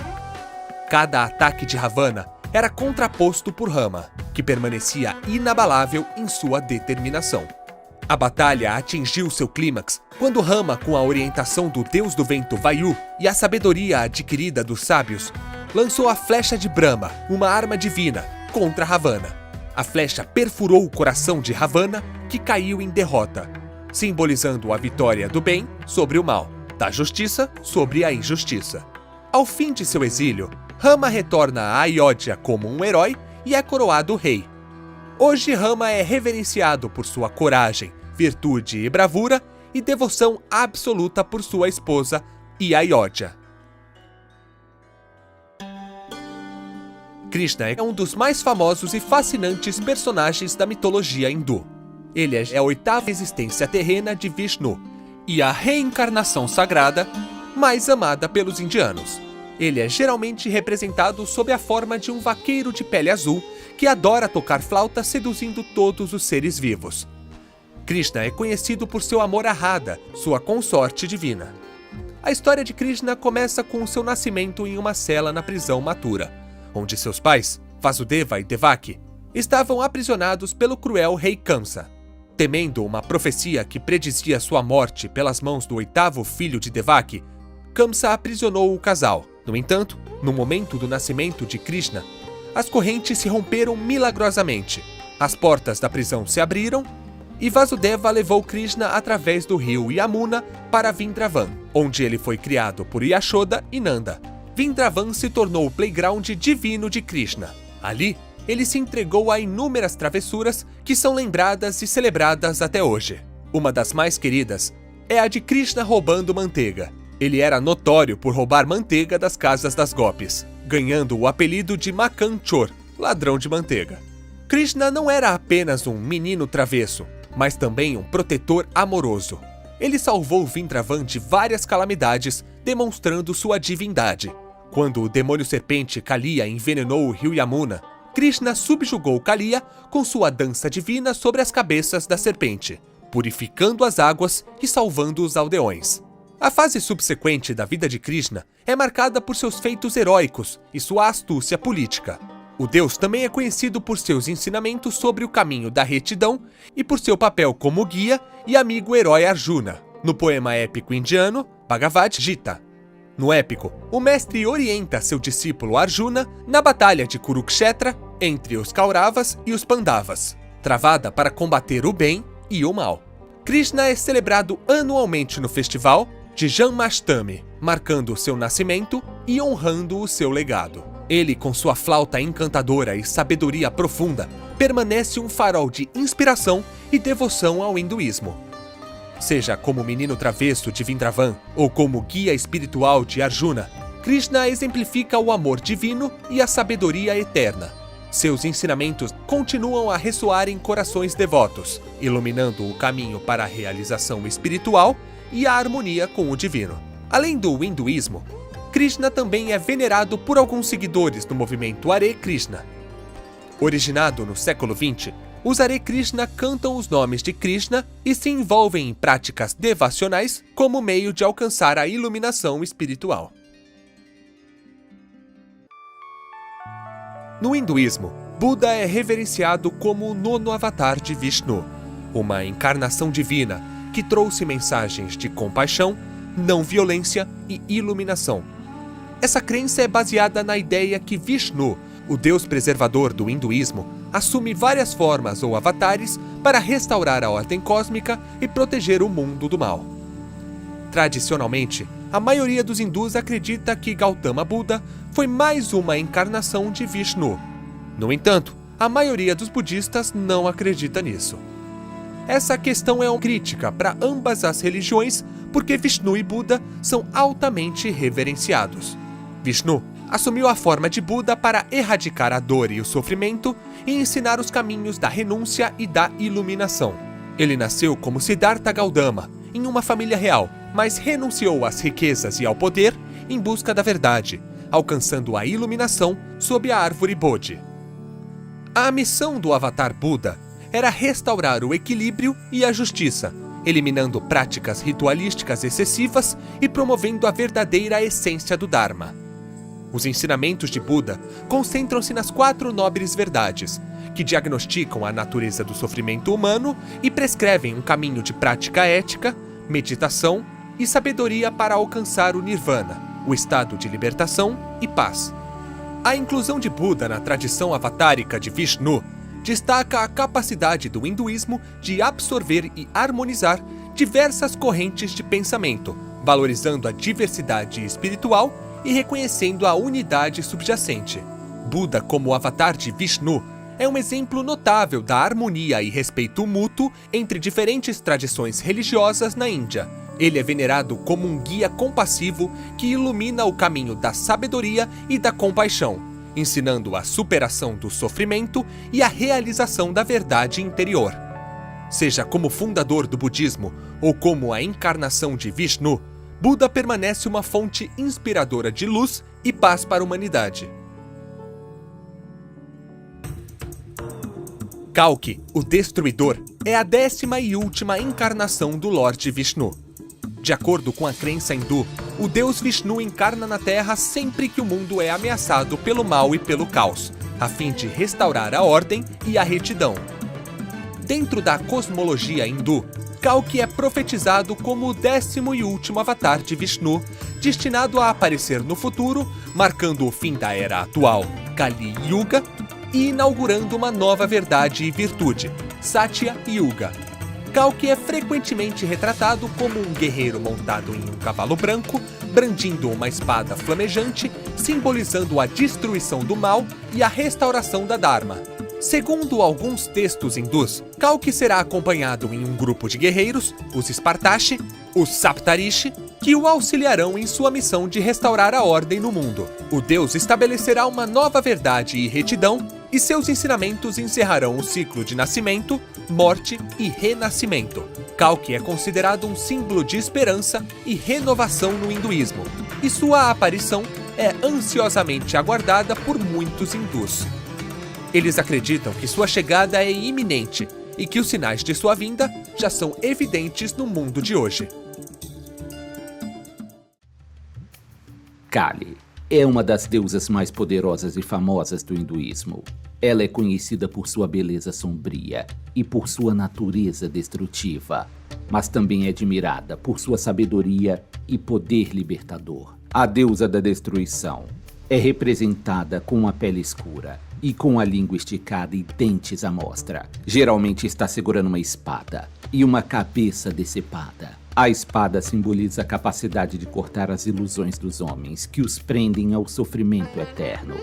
Cada ataque de Ravana era contraposto por Rama, que permanecia inabalável em sua determinação. A batalha atingiu seu clímax quando Rama, com a orientação do deus do vento Vayu e a sabedoria adquirida dos sábios, lançou a flecha de Brahma, uma arma divina, contra Ravana. A flecha perfurou o coração de Ravana, que caiu em derrota, simbolizando a vitória do bem sobre o mal, da justiça sobre a injustiça. Ao fim de seu exílio, Rama retorna a Ayodhya como um herói e é coroado rei. Hoje Rama é reverenciado por sua coragem, virtude e bravura e devoção absoluta por sua esposa Ayodhya. Krishna é um dos mais famosos e fascinantes personagens da mitologia hindu. Ele é a 8ª existência terrena de Vishnu e a reencarnação sagrada mais amada pelos indianos. Ele é geralmente representado sob a forma de um vaqueiro de pele azul que adora tocar flauta seduzindo todos os seres vivos. Krishna é conhecido por seu amor a Radha, sua consorte divina. A história de Krishna começa com seu nascimento em uma cela na prisão Mathura, onde seus pais, Vasudeva e Devaki, estavam aprisionados pelo cruel rei Kamsa. Temendo uma profecia que predizia sua morte pelas mãos do 8º filho de Devaki, Kamsa aprisionou o casal. No entanto, no momento do nascimento de Krishna, as correntes se romperam milagrosamente, as portas da prisão se abriram e Vasudeva levou Krishna através do rio Yamuna para Vrindavan, onde ele foi criado por Yashoda e Nanda. Vrindavan se tornou o playground divino de Krishna. Ali, ele se entregou a inúmeras travessuras que são lembradas e celebradas até hoje. Uma das mais queridas é a de Krishna roubando manteiga. Ele era notório por roubar manteiga das casas das gopis, ganhando o apelido de Makan Chor, ladrão de manteiga. Krishna não era apenas um menino travesso, mas também um protetor amoroso. Ele salvou Vrindavan de várias calamidades, demonstrando sua divindade. Quando o demônio serpente Kaliya envenenou o rio Yamuna, Krishna subjugou Kaliya com sua dança divina sobre as cabeças da serpente, purificando as águas e salvando os aldeões. A fase subsequente da vida de Krishna é marcada por seus feitos heróicos e sua astúcia política. O deus também é conhecido por seus ensinamentos sobre o caminho da retidão e por seu papel como guia e amigo herói Arjuna, no poema épico indiano Bhagavad Gita. No épico, o mestre orienta seu discípulo Arjuna na batalha de Kurukshetra entre os Kauravas e os Pandavas, travada para combater o bem e o mal. Krishna é celebrado anualmente no festival de Janmashtami, marcando seu nascimento e honrando o seu legado. Ele, com sua flauta encantadora e sabedoria profunda, permanece um farol de inspiração e devoção ao hinduísmo. Seja como menino travesso de Vindravan ou como guia espiritual de Arjuna, Krishna exemplifica o amor divino e a sabedoria eterna. Seus ensinamentos continuam a ressoar em corações devotos, iluminando o caminho para a realização espiritual e a harmonia com o divino. Além do hinduísmo, Krishna também é venerado por alguns seguidores do movimento Hare Krishna. Originado no século XX, os Hare Krishna cantam os nomes de Krishna e se envolvem em práticas devocionais como meio de alcançar a iluminação espiritual. No hinduísmo, Buda é reverenciado como o nono avatar de Vishnu, uma encarnação divina que trouxe mensagens de compaixão, não violência e iluminação. Essa crença é baseada na ideia que Vishnu, o deus preservador do hinduísmo, assume várias formas ou avatares para restaurar a ordem cósmica e proteger o mundo do mal. Tradicionalmente, a maioria dos hindus acredita que Gautama Buda foi mais uma encarnação de Vishnu. No entanto, a maioria dos budistas não acredita nisso. Essa questão é uma crítica para ambas as religiões porque Vishnu e Buda são altamente reverenciados. Vishnu assumiu a forma de Buda para erradicar a dor e o sofrimento e ensinar os caminhos da renúncia e da iluminação. Ele nasceu como Siddhartha Gautama, em uma família real, mas renunciou às riquezas e ao poder em busca da verdade, alcançando a iluminação sob a árvore Bodhi. A missão do Avatar Buda era restaurar o equilíbrio e a justiça, eliminando práticas ritualísticas excessivas e promovendo a verdadeira essência do Dharma. Os ensinamentos de Buda concentram-se nas 4 nobres verdades, que diagnosticam a natureza do sofrimento humano e prescrevem um caminho de prática ética, meditação e sabedoria para alcançar o Nirvana, o estado de libertação e paz. A inclusão de Buda na tradição avatárica de Vishnu destaca a capacidade do hinduísmo de absorver e harmonizar diversas correntes de pensamento, valorizando a diversidade espiritual e reconhecendo a unidade subjacente. Buda, como avatar de Vishnu, é um exemplo notável da harmonia e respeito mútuo entre diferentes tradições religiosas na Índia. Ele é venerado como um guia compassivo que ilumina o caminho da sabedoria e da compaixão, ensinando a superação do sofrimento e a realização da verdade interior. Seja como fundador do budismo ou como a encarnação de Vishnu, Buda permanece uma fonte inspiradora de luz e paz para a humanidade. Kalki, o Destruidor, é a 10ª e última encarnação do Lorde Vishnu. De acordo com a crença hindu, o deus Vishnu encarna na Terra sempre que o mundo é ameaçado pelo mal e pelo caos, a fim de restaurar a ordem e a retidão. Dentro da cosmologia hindu, Kalki é profetizado como o 10º e último avatar de Vishnu, destinado a aparecer no futuro, marcando o fim da era atual, Kali Yuga, e inaugurando uma nova verdade e virtude, Satya Yuga. Kalki é frequentemente retratado como um guerreiro montado em um cavalo branco, brandindo uma espada flamejante, simbolizando a destruição do mal e a restauração da Dharma. Segundo alguns textos hindus, Kalki será acompanhado em um grupo de guerreiros, os Spartashi, os Saptarishi, que o auxiliarão em sua missão de restaurar a ordem no mundo. O deus estabelecerá uma nova verdade e retidão, e seus ensinamentos encerrarão o ciclo de nascimento, morte e renascimento. Kalki é considerado um símbolo de esperança e renovação no hinduísmo, e sua aparição é ansiosamente aguardada por muitos hindus. Eles acreditam que sua chegada é iminente e que os sinais de sua vinda já são evidentes no mundo de hoje. Kali é uma das deusas mais poderosas e famosas do hinduísmo. Ela é conhecida por sua beleza sombria e por sua natureza destrutiva, mas também é admirada por sua sabedoria e poder libertador. A deusa da destruição é representada com uma pele escura e com a língua esticada e dentes à mostra. Geralmente está segurando uma espada e uma cabeça decepada. A espada simboliza a capacidade de cortar as ilusões dos homens que os prendem ao sofrimento eterno,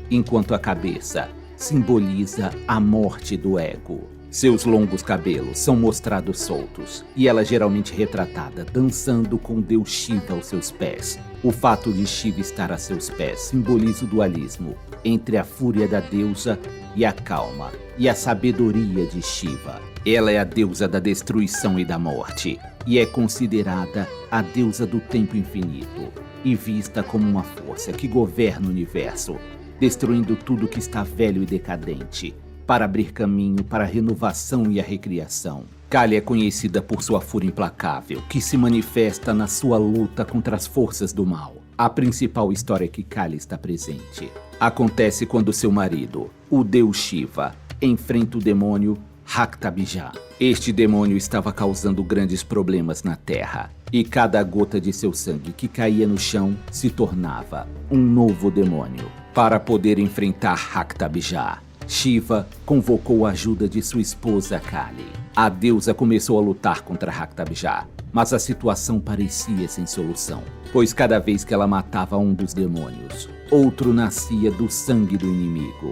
enquanto a cabeça simboliza a morte do ego. Seus longos cabelos são mostrados soltos e ela é geralmente retratada dançando com Deus Shiva aos seus pés. O fato de Shiva estar a seus pés simboliza o dualismo entre a fúria da deusa e a calma e a sabedoria de Shiva. Ela é a deusa da destruição e da morte e é considerada a deusa do tempo infinito e vista como uma força que governa o universo, destruindo tudo que está velho e decadente, para abrir caminho para a renovação e a recriação. Kali é conhecida por sua fúria implacável, que se manifesta na sua luta contra as forças do mal. A principal história que Kali está presente acontece quando seu marido, o deus Shiva, enfrenta o demônio Raktabija. Este demônio estava causando grandes problemas na Terra, e cada gota de seu sangue que caía no chão se tornava um novo demônio. Para poder enfrentar Raktabija, Shiva convocou a ajuda de sua esposa Kali. A deusa começou a lutar contra Raktabija, mas a situação parecia sem solução, pois cada vez que ela matava um dos demônios, outro nascia do sangue do inimigo.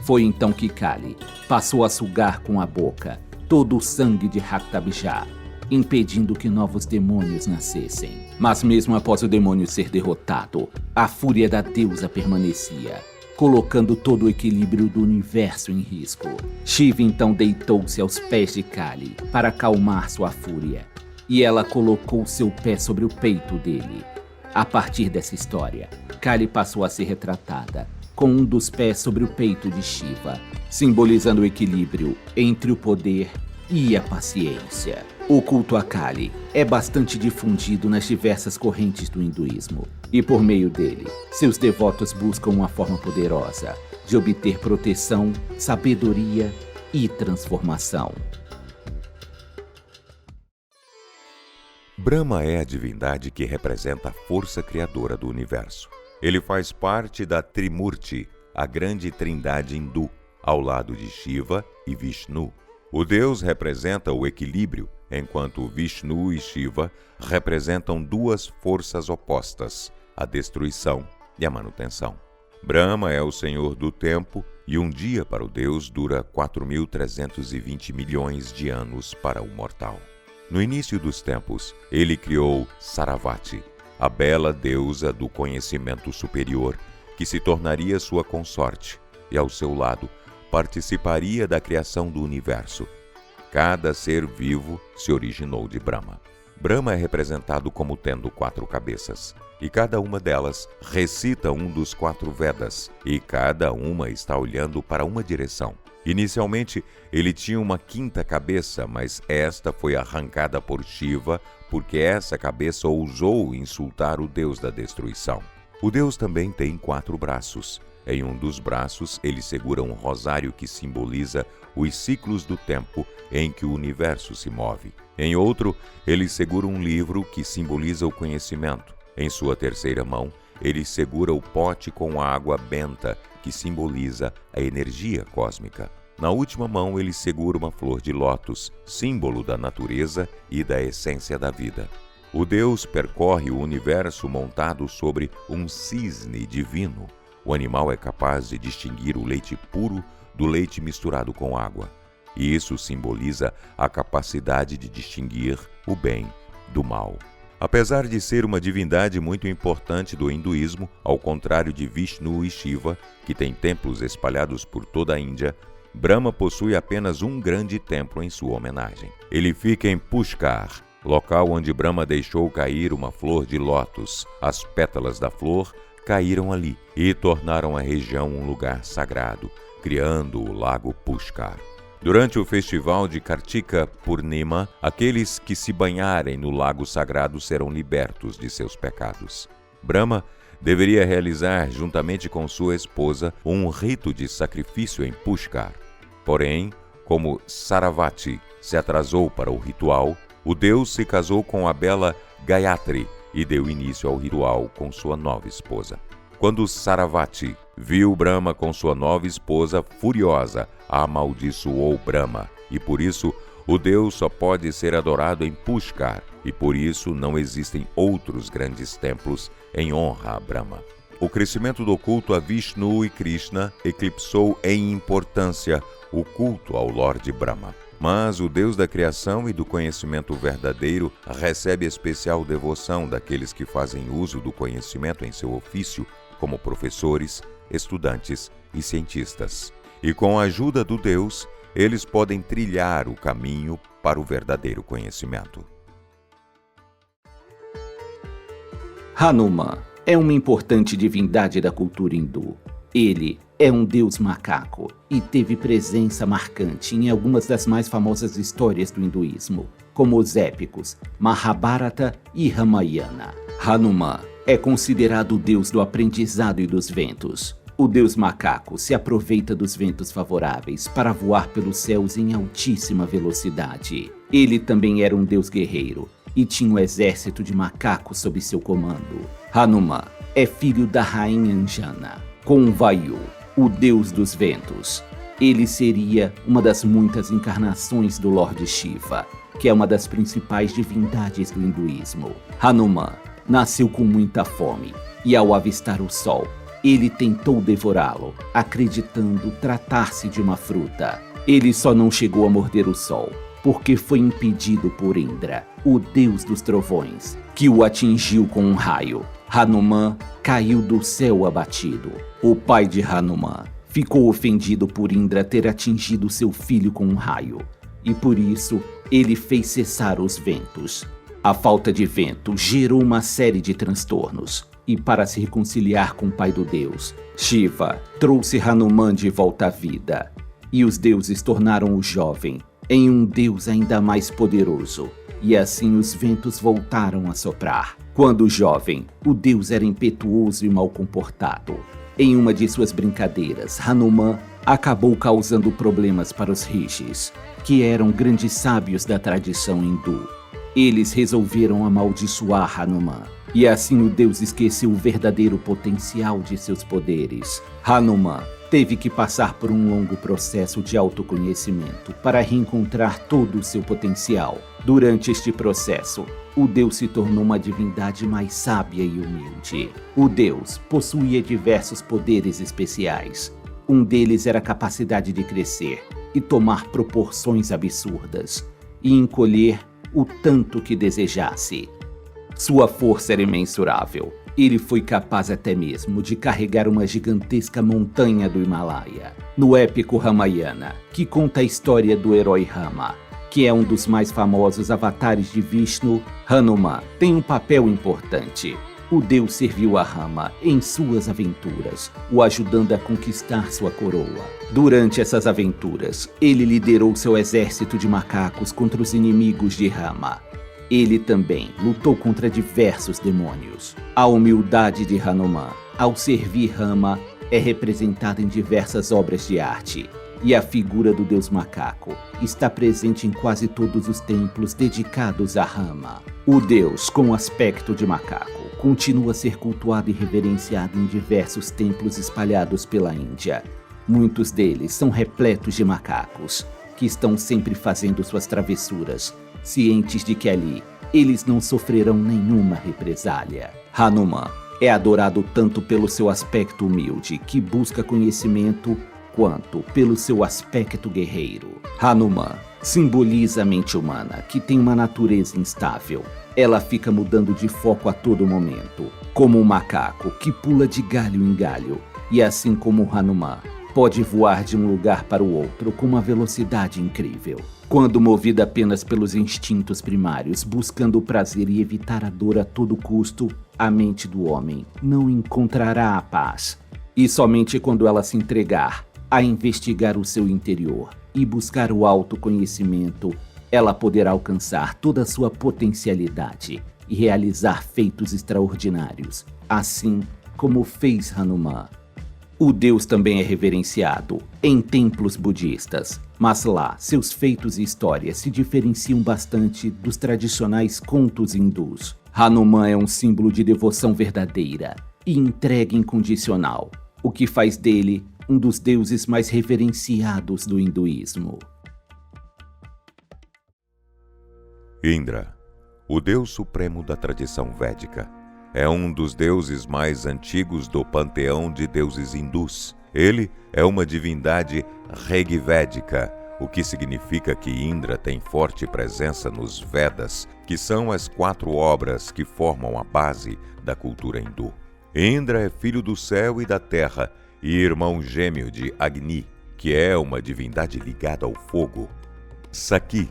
Foi então que Kali passou a sugar com a boca todo o sangue de Raktabija, impedindo que novos demônios nascessem. Mas mesmo após o demônio ser derrotado, a fúria da deusa permanecia, colocando todo o equilíbrio do universo em risco. Shiva então deitou-se aos pés de Kali para acalmar sua fúria, e ela colocou seu pé sobre o peito dele. A partir dessa história, Kali passou a ser retratada com um dos pés sobre o peito de Shiva, simbolizando o equilíbrio entre o poder e a paciência. O culto a Kali é bastante difundido nas diversas correntes do hinduísmo, e por meio dele, seus devotos buscam uma forma poderosa de obter proteção, sabedoria e transformação. Brahma é a divindade que representa a força criadora do universo. Ele faz parte da Trimurti, a grande trindade hindu, ao lado de Shiva e Vishnu. O deus representa o equilíbrio, enquanto Vishnu e Shiva representam duas forças opostas, a destruição e a manutenção. Brahma é o senhor do tempo e um dia para o deus dura 4.320 milhões de anos para o mortal. No início dos tempos, ele criou Saravati, a bela deusa do conhecimento superior, que se tornaria sua consorte e, ao seu lado, participaria da criação do universo. Cada ser vivo se originou de Brahma. Brahma é representado como tendo 4 cabeças, e cada uma delas recita um dos 4 Vedas, e cada uma está olhando para uma direção. Inicialmente, ele tinha uma 5ª cabeça, mas esta foi arrancada por Shiva, porque essa cabeça ousou insultar o deus da destruição. O deus também tem 4 braços. Em um dos braços, ele segura um rosário que simboliza os ciclos do tempo em que o universo se move. Em outro, ele segura um livro que simboliza o conhecimento. Em sua 3ª mão, ele segura o pote com água benta, que simboliza a energia cósmica. Na última mão, ele segura uma flor de lótus, símbolo da natureza e da essência da vida. O deus percorre o universo montado sobre um cisne divino. O animal é capaz de distinguir o leite puro do leite misturado com água. E isso simboliza a capacidade de distinguir o bem do mal. Apesar de ser uma divindade muito importante do hinduísmo, ao contrário de Vishnu e Shiva, que têm templos espalhados por toda a Índia, Brahma possui apenas um grande templo em sua homenagem. Ele fica em Pushkar, local onde Brahma deixou cair uma flor de lótus. As pétalas da flor caíram ali e tornaram a região um lugar sagrado, criando o lago Pushkar. Durante o festival de Kartika Purnima, aqueles que se banharem no lago sagrado serão libertos de seus pecados. Brahma deveria realizar, juntamente com sua esposa, um rito de sacrifício em Pushkar. Porém, como Saravati se atrasou para o ritual, o deus se casou com a bela Gayatri e deu início ao ritual com sua nova esposa. Quando Saravati viu Brahma com sua nova esposa, furiosa, amaldiçoou Brahma, e por isso o deus só pode ser adorado em Pushkar, e por isso não existem outros grandes templos em honra a Brahma. O crescimento do culto a Vishnu e Krishna eclipsou em importância o culto ao Lorde Brahma. Mas o Deus da criação e do conhecimento verdadeiro recebe especial devoção daqueles que fazem uso do conhecimento em seu ofício, como professores, estudantes e cientistas. E com a ajuda do Deus, eles podem trilhar o caminho para o verdadeiro conhecimento. Hanuman é uma importante divindade da cultura hindu. Ele é um deus macaco e teve presença marcante em algumas das mais famosas histórias do hinduísmo, como os épicos Mahabharata e Ramayana. Hanuman é considerado o deus do aprendizado e dos ventos. O deus macaco se aproveita dos ventos favoráveis para voar pelos céus em altíssima velocidade. Ele também era um deus guerreiro e tinha um exército de macacos sob seu comando. Hanuman é filho da rainha Anjana, com Vayu, o deus dos ventos. Ele seria uma das muitas encarnações do Lorde Shiva, que é uma das principais divindades do hinduísmo. Hanuman nasceu com muita fome e, ao avistar o sol, ele tentou devorá-lo, acreditando tratar-se de uma fruta. Ele só não chegou a morder o sol, porque foi impedido por Indra, o deus dos trovões, que o atingiu com um raio. Hanuman caiu do céu abatido. O pai de Hanuman ficou ofendido por Indra ter atingido seu filho com um raio, e por isso ele fez cessar os ventos. A falta de vento gerou uma série de transtornos, e para se reconciliar com o pai do deus, Shiva trouxe Hanuman de volta à vida, e os deuses tornaram o jovem em um deus ainda mais poderoso, e assim os ventos voltaram a soprar. Quando jovem, o deus era impetuoso e mal comportado. Em uma de suas brincadeiras, Hanuman acabou causando problemas para os rishis, que eram grandes sábios da tradição hindu. Eles resolveram amaldiçoar Hanuman, e assim o deus esqueceu o verdadeiro potencial de seus poderes. Hanuman teve que passar por um longo processo de autoconhecimento para reencontrar todo o seu potencial. Durante este processo, o deus se tornou uma divindade mais sábia e humilde. O deus possuía diversos poderes especiais. Um deles era a capacidade de crescer e tomar proporções absurdas, e encolher o tanto que desejasse. Sua força era imensurável. Ele foi capaz até mesmo de carregar uma gigantesca montanha do Himalaia. No épico Ramayana, que conta a história do herói Rama, que é um dos mais famosos avatares de Vishnu, Hanuman tem um papel importante. O deus serviu a Rama em suas aventuras, o ajudando a conquistar sua coroa. Durante essas aventuras, ele liderou seu exército de macacos contra os inimigos de Rama. Ele também lutou contra diversos demônios. A humildade de Hanuman ao servir Rama é representada em diversas obras de arte, e a figura do deus macaco está presente em quase todos os templos dedicados a Rama. O deus com aspecto de macaco continua a ser cultuado e reverenciado em diversos templos espalhados pela Índia. Muitos deles são repletos de macacos, que estão sempre fazendo suas travessuras, cientes de que ali eles não sofrerão nenhuma represália. Hanuman é adorado tanto pelo seu aspecto humilde, que busca conhecimento, quanto pelo seu aspecto guerreiro. Hanuman simboliza a mente humana, que tem uma natureza instável. Ela fica mudando de foco a todo momento, como um macaco que pula de galho em galho, e assim como Hanuman pode voar de um lugar para o outro com uma velocidade incrível. Quando movida apenas pelos instintos primários, buscando o prazer e evitar a dor a todo custo, a mente do homem não encontrará a paz. E somente quando ela se entregar a investigar o seu interior e buscar o autoconhecimento, ela poderá alcançar toda a sua potencialidade e realizar feitos extraordinários, assim como fez Hanuman. O deus também é reverenciado em templos budistas, mas lá seus feitos e histórias se diferenciam bastante dos tradicionais contos hindus. Hanuman é um símbolo de devoção verdadeira e entrega incondicional, o que faz dele um dos deuses mais reverenciados do hinduísmo. Indra, o deus supremo da tradição védica. É um dos deuses mais antigos do panteão de deuses hindus. Ele é uma divindade rigvédica, o que significa que Indra tem forte presença nos Vedas, que são as 4 obras que formam a base da cultura hindu. Indra é filho do céu e da terra e irmão gêmeo de Agni, que é uma divindade ligada ao fogo. Saki,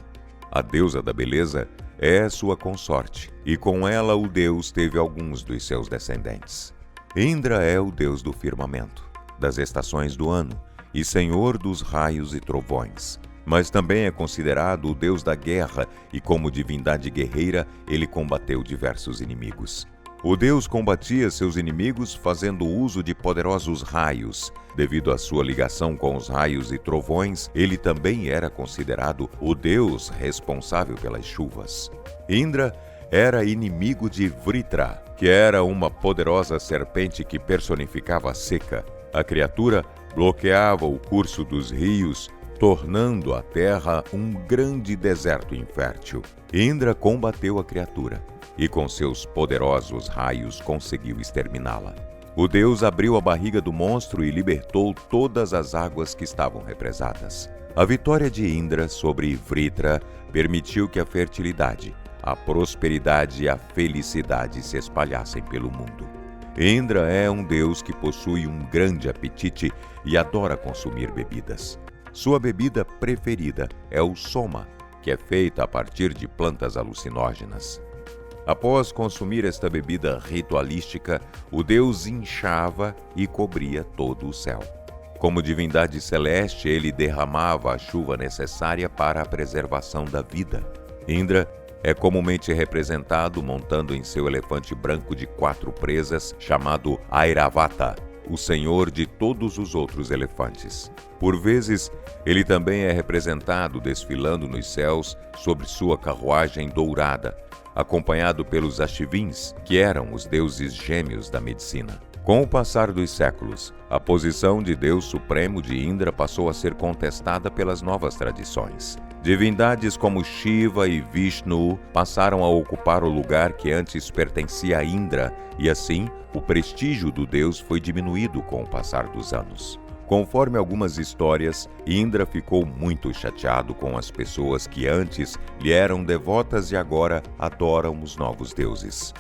a deusa da beleza, é sua consorte, e com ela o deus teve alguns dos seus descendentes. Indra é o deus do firmamento, das estações do ano, e senhor dos raios e trovões. Mas também é considerado o deus da guerra, e como divindade guerreira, ele combateu diversos inimigos. O deus combatia seus inimigos fazendo uso de poderosos raios. Devido à sua ligação com os raios e trovões, ele também era considerado o deus responsável pelas chuvas. Indra era inimigo de Vritra, que era uma poderosa serpente que personificava a seca. A criatura bloqueava o curso dos rios, tornando a terra um grande deserto infértil. Indra combateu a criatura e com seus poderosos raios conseguiu exterminá-la. O deus abriu a barriga do monstro e libertou todas as águas que estavam represadas. A vitória de Indra sobre Vritra permitiu que a fertilidade, a prosperidade e a felicidade se espalhassem pelo mundo. Indra é um deus que possui um grande apetite e adora consumir bebidas. Sua bebida preferida é o soma, que é feita a partir de plantas alucinógenas. Após consumir esta bebida ritualística, o deus inchava e cobria todo o céu. Como divindade celeste, ele derramava a chuva necessária para a preservação da vida. Indra é comumente representado montando em seu elefante branco de 4 presas, chamado Airavata, o senhor de todos os outros elefantes. Por vezes, ele também é representado desfilando nos céus sobre sua carruagem dourada, acompanhado pelos Ashvins, que eram os deuses gêmeos da medicina. Com o passar dos séculos, a posição de Deus Supremo de Indra passou a ser contestada pelas novas tradições. Divindades como Shiva e Vishnu passaram a ocupar o lugar que antes pertencia a Indra, e assim, o prestígio do deus foi diminuído com o passar dos anos. Conforme algumas histórias, Indra ficou muito chateado com as pessoas que antes lhe eram devotas e agora adoram os novos deuses.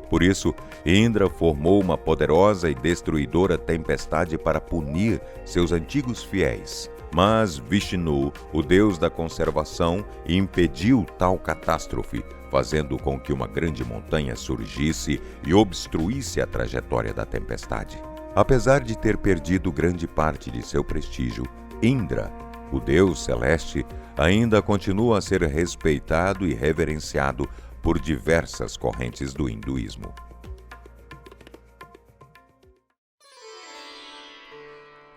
Por isso, Indra formou uma poderosa e destruidora tempestade para punir seus antigos fiéis. Mas Vishnu, o deus da conservação, impediu tal catástrofe, fazendo com que uma grande montanha surgisse e obstruísse a trajetória da tempestade. Apesar de ter perdido grande parte de seu prestígio, Indra, o deus celeste, ainda continua a ser respeitado e reverenciado por diversas correntes do hinduísmo.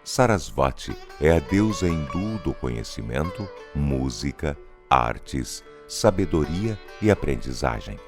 Sarasvati é a deusa hindu do conhecimento, música, artes, sabedoria e aprendizagem.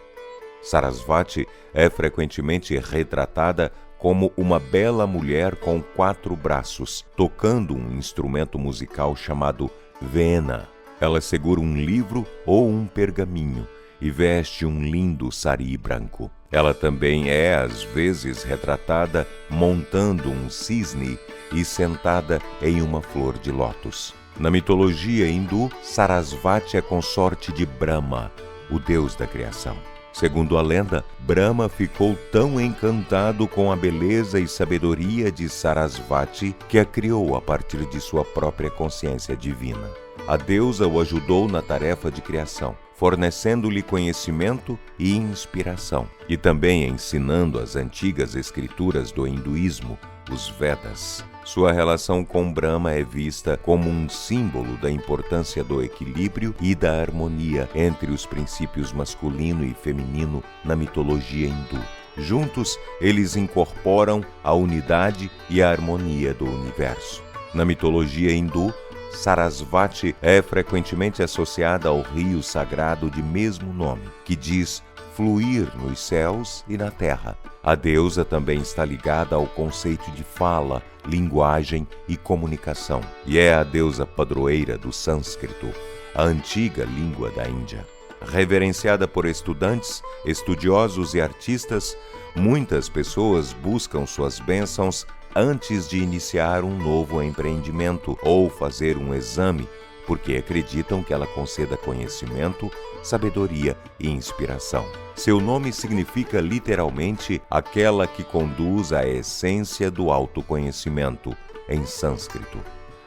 Sarasvati é frequentemente retratada como uma bela mulher com 4 braços, tocando um instrumento musical chamado vena. Ela segura um livro ou um pergaminho e veste um lindo sari branco. Ela também é, às vezes, retratada montando um cisne e sentada em uma flor de lótus. Na mitologia hindu, Sarasvati é consorte de Brahma, o deus da criação. Segundo a lenda, Brahma ficou tão encantado com a beleza e sabedoria de Sarasvati que a criou a partir de sua própria consciência divina. A deusa o ajudou na tarefa de criação, fornecendo-lhe conhecimento e inspiração, e também ensinando as antigas escrituras do hinduísmo, os Vedas. Sua relação com Brahma é vista como um símbolo da importância do equilíbrio e da harmonia entre os princípios masculino e feminino na mitologia hindu. Juntos, eles incorporam a unidade e a harmonia do universo. Na mitologia hindu, Sarasvati é frequentemente associada ao rio sagrado de mesmo nome, que diz fluir nos céus e na terra. A deusa também está ligada ao conceito de fala, linguagem e comunicação, e é a deusa padroeira do sânscrito, a antiga língua da Índia. Reverenciada por estudantes, estudiosos e artistas, muitas pessoas buscam suas bênçãos antes de iniciar um novo empreendimento ou fazer um exame, porque acreditam que ela conceda conhecimento, sabedoria e inspiração. Seu nome significa literalmente aquela que conduz à essência do autoconhecimento, em sânscrito.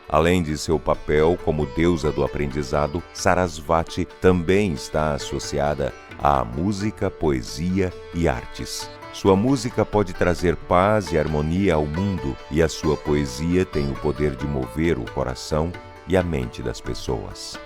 Além de seu papel como deusa do aprendizado, Sarasvati também está associada à música, poesia e artes. Sua música pode trazer paz e harmonia ao mundo, e a sua poesia tem o poder de mover o coração e a mente das pessoas.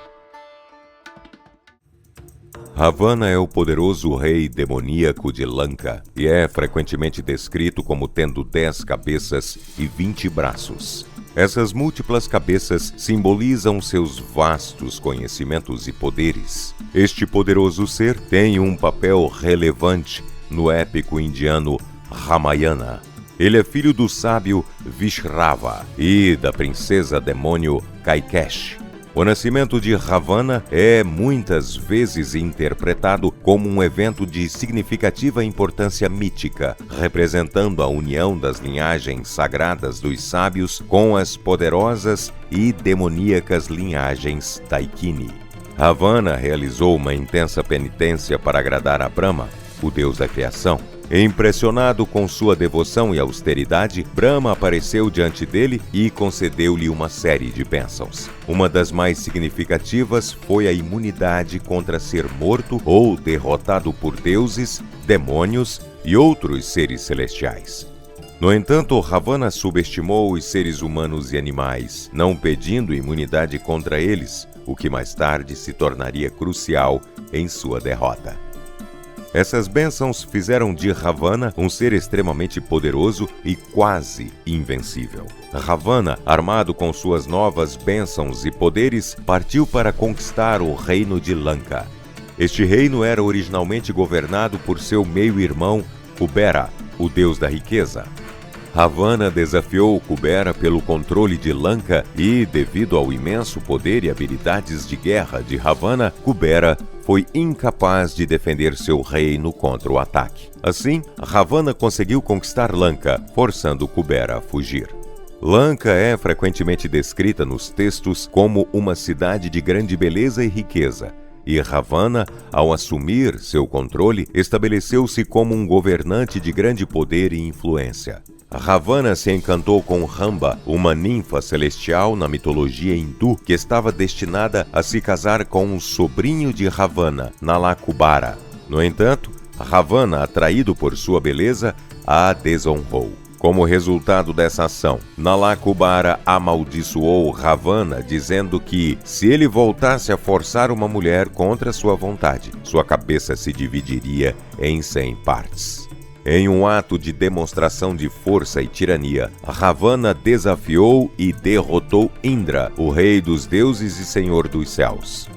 Ravana é o poderoso rei demoníaco de Lanka e é frequentemente descrito como tendo 10 cabeças e 20 braços. Essas múltiplas cabeças simbolizam seus vastos conhecimentos e poderes. Este poderoso ser tem um papel relevante no épico indiano Ramayana. Ele é filho do sábio Vishrava e da princesa demônio Kaikeshi. O nascimento de Ravana é muitas vezes interpretado como um evento de significativa importância mítica, representando a união das linhagens sagradas dos sábios com as poderosas e demoníacas linhagens Daikini. Ravana realizou uma intensa penitência para agradar a Brahma, o deus da criação. Impressionado com sua devoção e austeridade, Brahma apareceu diante dele e concedeu-lhe uma série de bênçãos. Uma das mais significativas foi a imunidade contra ser morto ou derrotado por deuses, demônios e outros seres celestiais. No entanto, Ravana subestimou os seres humanos e animais, não pedindo imunidade contra eles, o que mais tarde se tornaria crucial em sua derrota. Essas bênçãos fizeram de Ravana um ser extremamente poderoso e quase invencível. Ravana, armado com suas novas bênçãos e poderes, partiu para conquistar o reino de Lanka. Este reino era originalmente governado por seu meio-irmão, Kubera, o deus da riqueza. Ravana desafiou Kubera pelo controle de Lanka e, devido ao imenso poder e habilidades de guerra de Ravana, Kubera foi incapaz de defender seu reino contra o ataque. Assim, Ravana conseguiu conquistar Lanka, forçando Kubera a fugir. Lanka é frequentemente descrita nos textos como uma cidade de grande beleza e riqueza, e Ravana, ao assumir seu controle, estabeleceu-se como um governante de grande poder e influência. Ravana se encantou com Ramba, uma ninfa celestial na mitologia hindu que estava destinada a se casar com um sobrinho de Ravana, Nalakubara. No entanto, Ravana, atraído por sua beleza, a desonrou. Como resultado dessa ação, Nalakubara amaldiçoou Ravana, dizendo que, se ele voltasse a forçar uma mulher contra sua vontade, sua cabeça se dividiria em 100 partes. Em um ato de demonstração de força e tirania, Ravana desafiou e derrotou Indra, o rei dos deuses e senhor dos céus.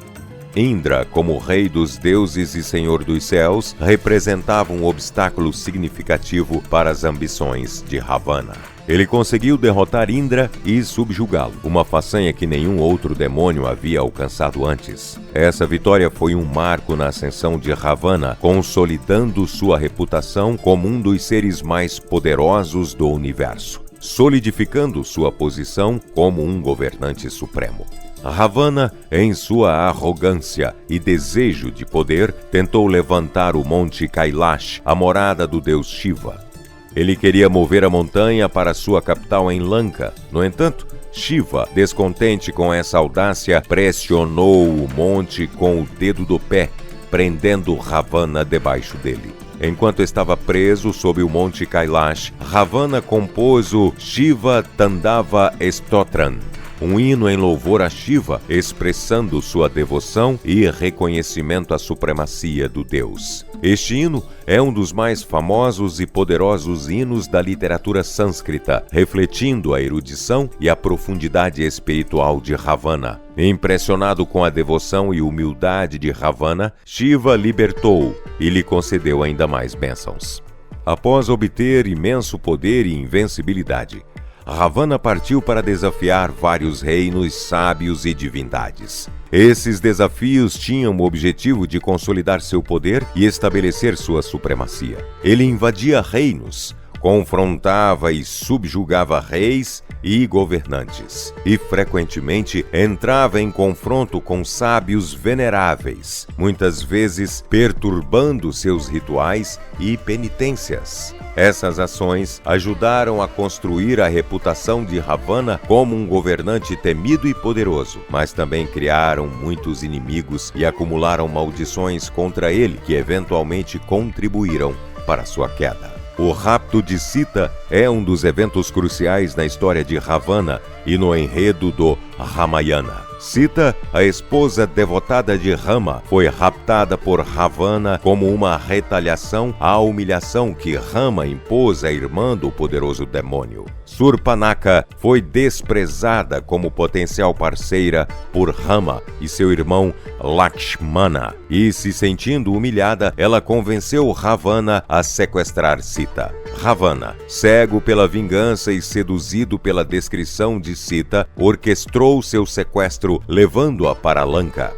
Indra, como rei dos deuses e senhor dos céus, representava um obstáculo significativo para as ambições de Ravana. Ele conseguiu derrotar Indra e subjugá-lo, uma façanha que nenhum outro demônio havia alcançado antes. Essa vitória foi um marco na ascensão de Ravana, consolidando sua reputação como um dos seres mais poderosos do universo, solidificando sua posição como um governante supremo. Ravana, em sua arrogância e desejo de poder, tentou levantar o Monte Kailash, a morada do deus Shiva. Ele queria mover a montanha para sua capital em Lanka. No entanto, Shiva, descontente com essa audácia, pressionou o monte com o dedo do pé, prendendo Ravana debaixo dele. Enquanto estava preso sob o Monte Kailash, Ravana compôs o Shiva Tandava Stotram, um hino em louvor a Shiva, expressando sua devoção e reconhecimento à supremacia do deus. Este hino é um dos mais famosos e poderosos hinos da literatura sânscrita, refletindo a erudição e a profundidade espiritual de Ravana. Impressionado com a devoção e humildade de Ravana, Shiva libertou e lhe concedeu ainda mais bênçãos. Após obter imenso poder e invencibilidade, Ravana partiu para desafiar vários reinos, sábios e divindades. Esses desafios tinham o objetivo de consolidar seu poder e estabelecer sua supremacia. Ele invadia reinos, confrontava e subjugava reis e governantes, e frequentemente entrava em confronto com sábios veneráveis, muitas vezes perturbando seus rituais e penitências. Essas ações ajudaram a construir a reputação de Ravana como um governante temido e poderoso, mas também criaram muitos inimigos e acumularam maldições contra ele que eventualmente contribuíram para sua queda. O rapto de Sita é um dos eventos cruciais na história de Ravana e no enredo do Ramayana. Sita, a esposa devotada de Rama, foi raptada por Ravana como uma retaliação à humilhação que Rama impôs à irmã do poderoso demônio. Surpanaka foi desprezada como potencial parceira por Rama e seu irmão Lakshmana, e, se sentindo humilhada, ela convenceu Ravana a sequestrar Sita. Ravana, cego pela vingança e seduzido pela descrição de Sita, orquestrou seu sequestro, levando-a para Lanka.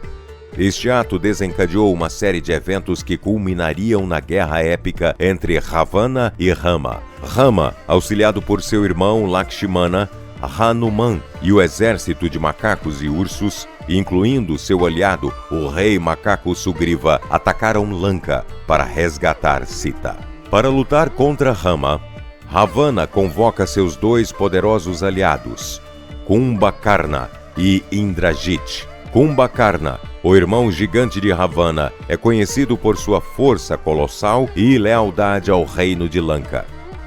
Este ato desencadeou uma série de eventos que culminariam na guerra épica entre Ravana e Rama. Rama, auxiliado por seu irmão Lakshmana, Hanuman e o exército de macacos e ursos, incluindo seu aliado, o rei macaco Sugriva, atacaram Lanka para resgatar Sita. Para lutar contra Rama, Ravana convoca seus dois poderosos aliados, Kumbhakarna e Indrajit. Kumbhakarna, o irmão gigante de Ravana, é conhecido por sua força colossal e lealdade ao reino de Lanka.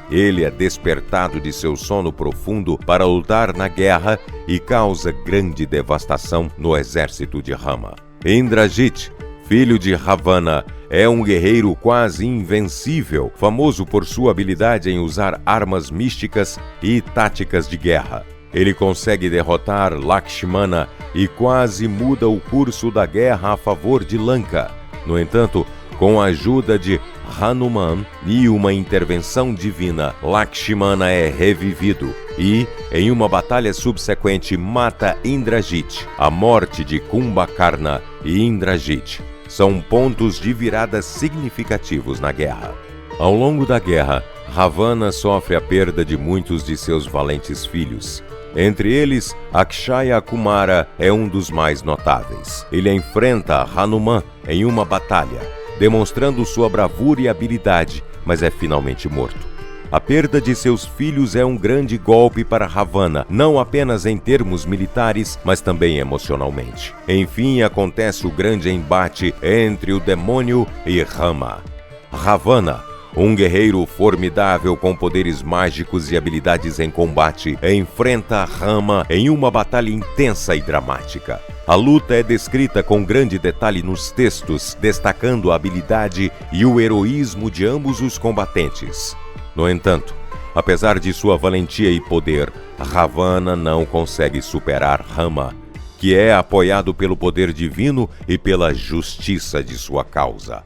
Ele é despertado de seu sono profundo para lutar na guerra e causa grande devastação no exército de Rama. Indrajit, filho de Ravana, é um guerreiro quase invencível, famoso por sua habilidade em usar armas místicas e táticas de guerra. Ele consegue derrotar Lakshmana e quase muda o curso da guerra a favor de Lanka. No entanto, com a ajuda de Hanuman e uma intervenção divina, Lakshmana é revivido e, em uma batalha subsequente, mata Indrajit. A morte de Kumbhakarna e Indrajit são pontos de virada significativos na guerra. Ao longo da guerra, Ravana sofre a perda de muitos de seus valentes filhos. Entre eles, Akshaya Kumara é um dos mais notáveis. Ele enfrenta Hanuman em uma batalha, demonstrando sua bravura e habilidade, mas é finalmente morto. A perda de seus filhos é um grande golpe para Ravana, não apenas em termos militares, mas também emocionalmente. Enfim, acontece o grande embate entre o demônio e Rama. Ravana, um guerreiro formidável com poderes mágicos e habilidades em combate, enfrenta Rama em uma batalha intensa e dramática. A luta é descrita com grande detalhe nos textos, destacando a habilidade e o heroísmo de ambos os combatentes. No entanto, apesar de sua valentia e poder, Ravana não consegue superar Rama, que é apoiado pelo poder divino e pela justiça de sua causa.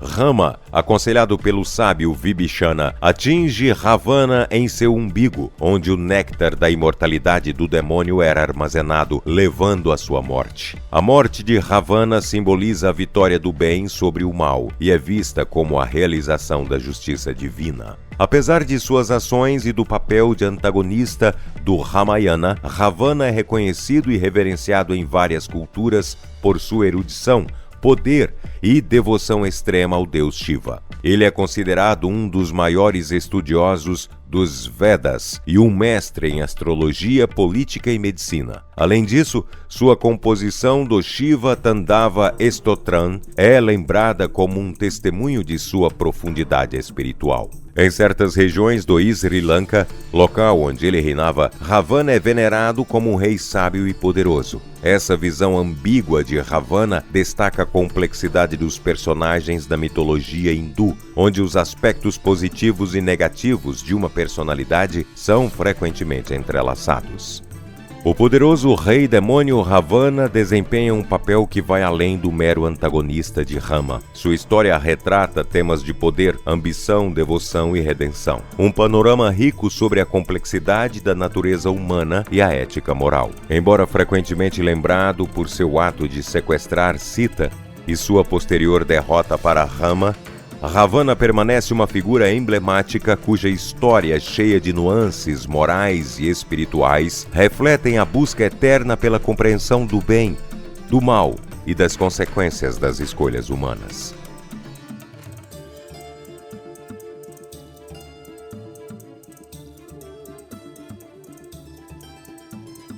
Rama, aconselhado pelo sábio Vibhishana, atinge Ravana em seu umbigo, onde o néctar da imortalidade do demônio era armazenado, levando à sua morte. A morte de Ravana simboliza a vitória do bem sobre o mal e é vista como a realização da justiça divina. Apesar de suas ações e do papel de antagonista do Ramayana, Ravana é reconhecido e reverenciado em várias culturas por sua erudição, poder e devoção extrema ao deus Shiva. Ele é considerado um dos maiores estudiosos dos Vedas e um mestre em astrologia, política e medicina. Além disso, sua composição do Shiva Tandava Stotram é lembrada como um testemunho de sua profundidade espiritual. Em certas regiões do Sri Lanka, local onde ele reinava, Ravana é venerado como um rei sábio e poderoso. Essa visão ambígua de Ravana destaca a complexidade dos personagens da mitologia hindu, onde os aspectos positivos e negativos de uma personalidade são frequentemente entrelaçados. O poderoso rei demônio Ravana desempenha um papel que vai além do mero antagonista de Rama. Sua história retrata temas de poder, ambição, devoção e redenção. Um panorama rico sobre a complexidade da natureza humana e a ética moral. Embora frequentemente lembrado por seu ato de sequestrar Sita e sua posterior derrota para Rama, Ravana permanece uma figura emblemática cuja história, cheia de nuances morais e espirituais, refletem a busca eterna pela compreensão do bem, do mal e das consequências das escolhas humanas.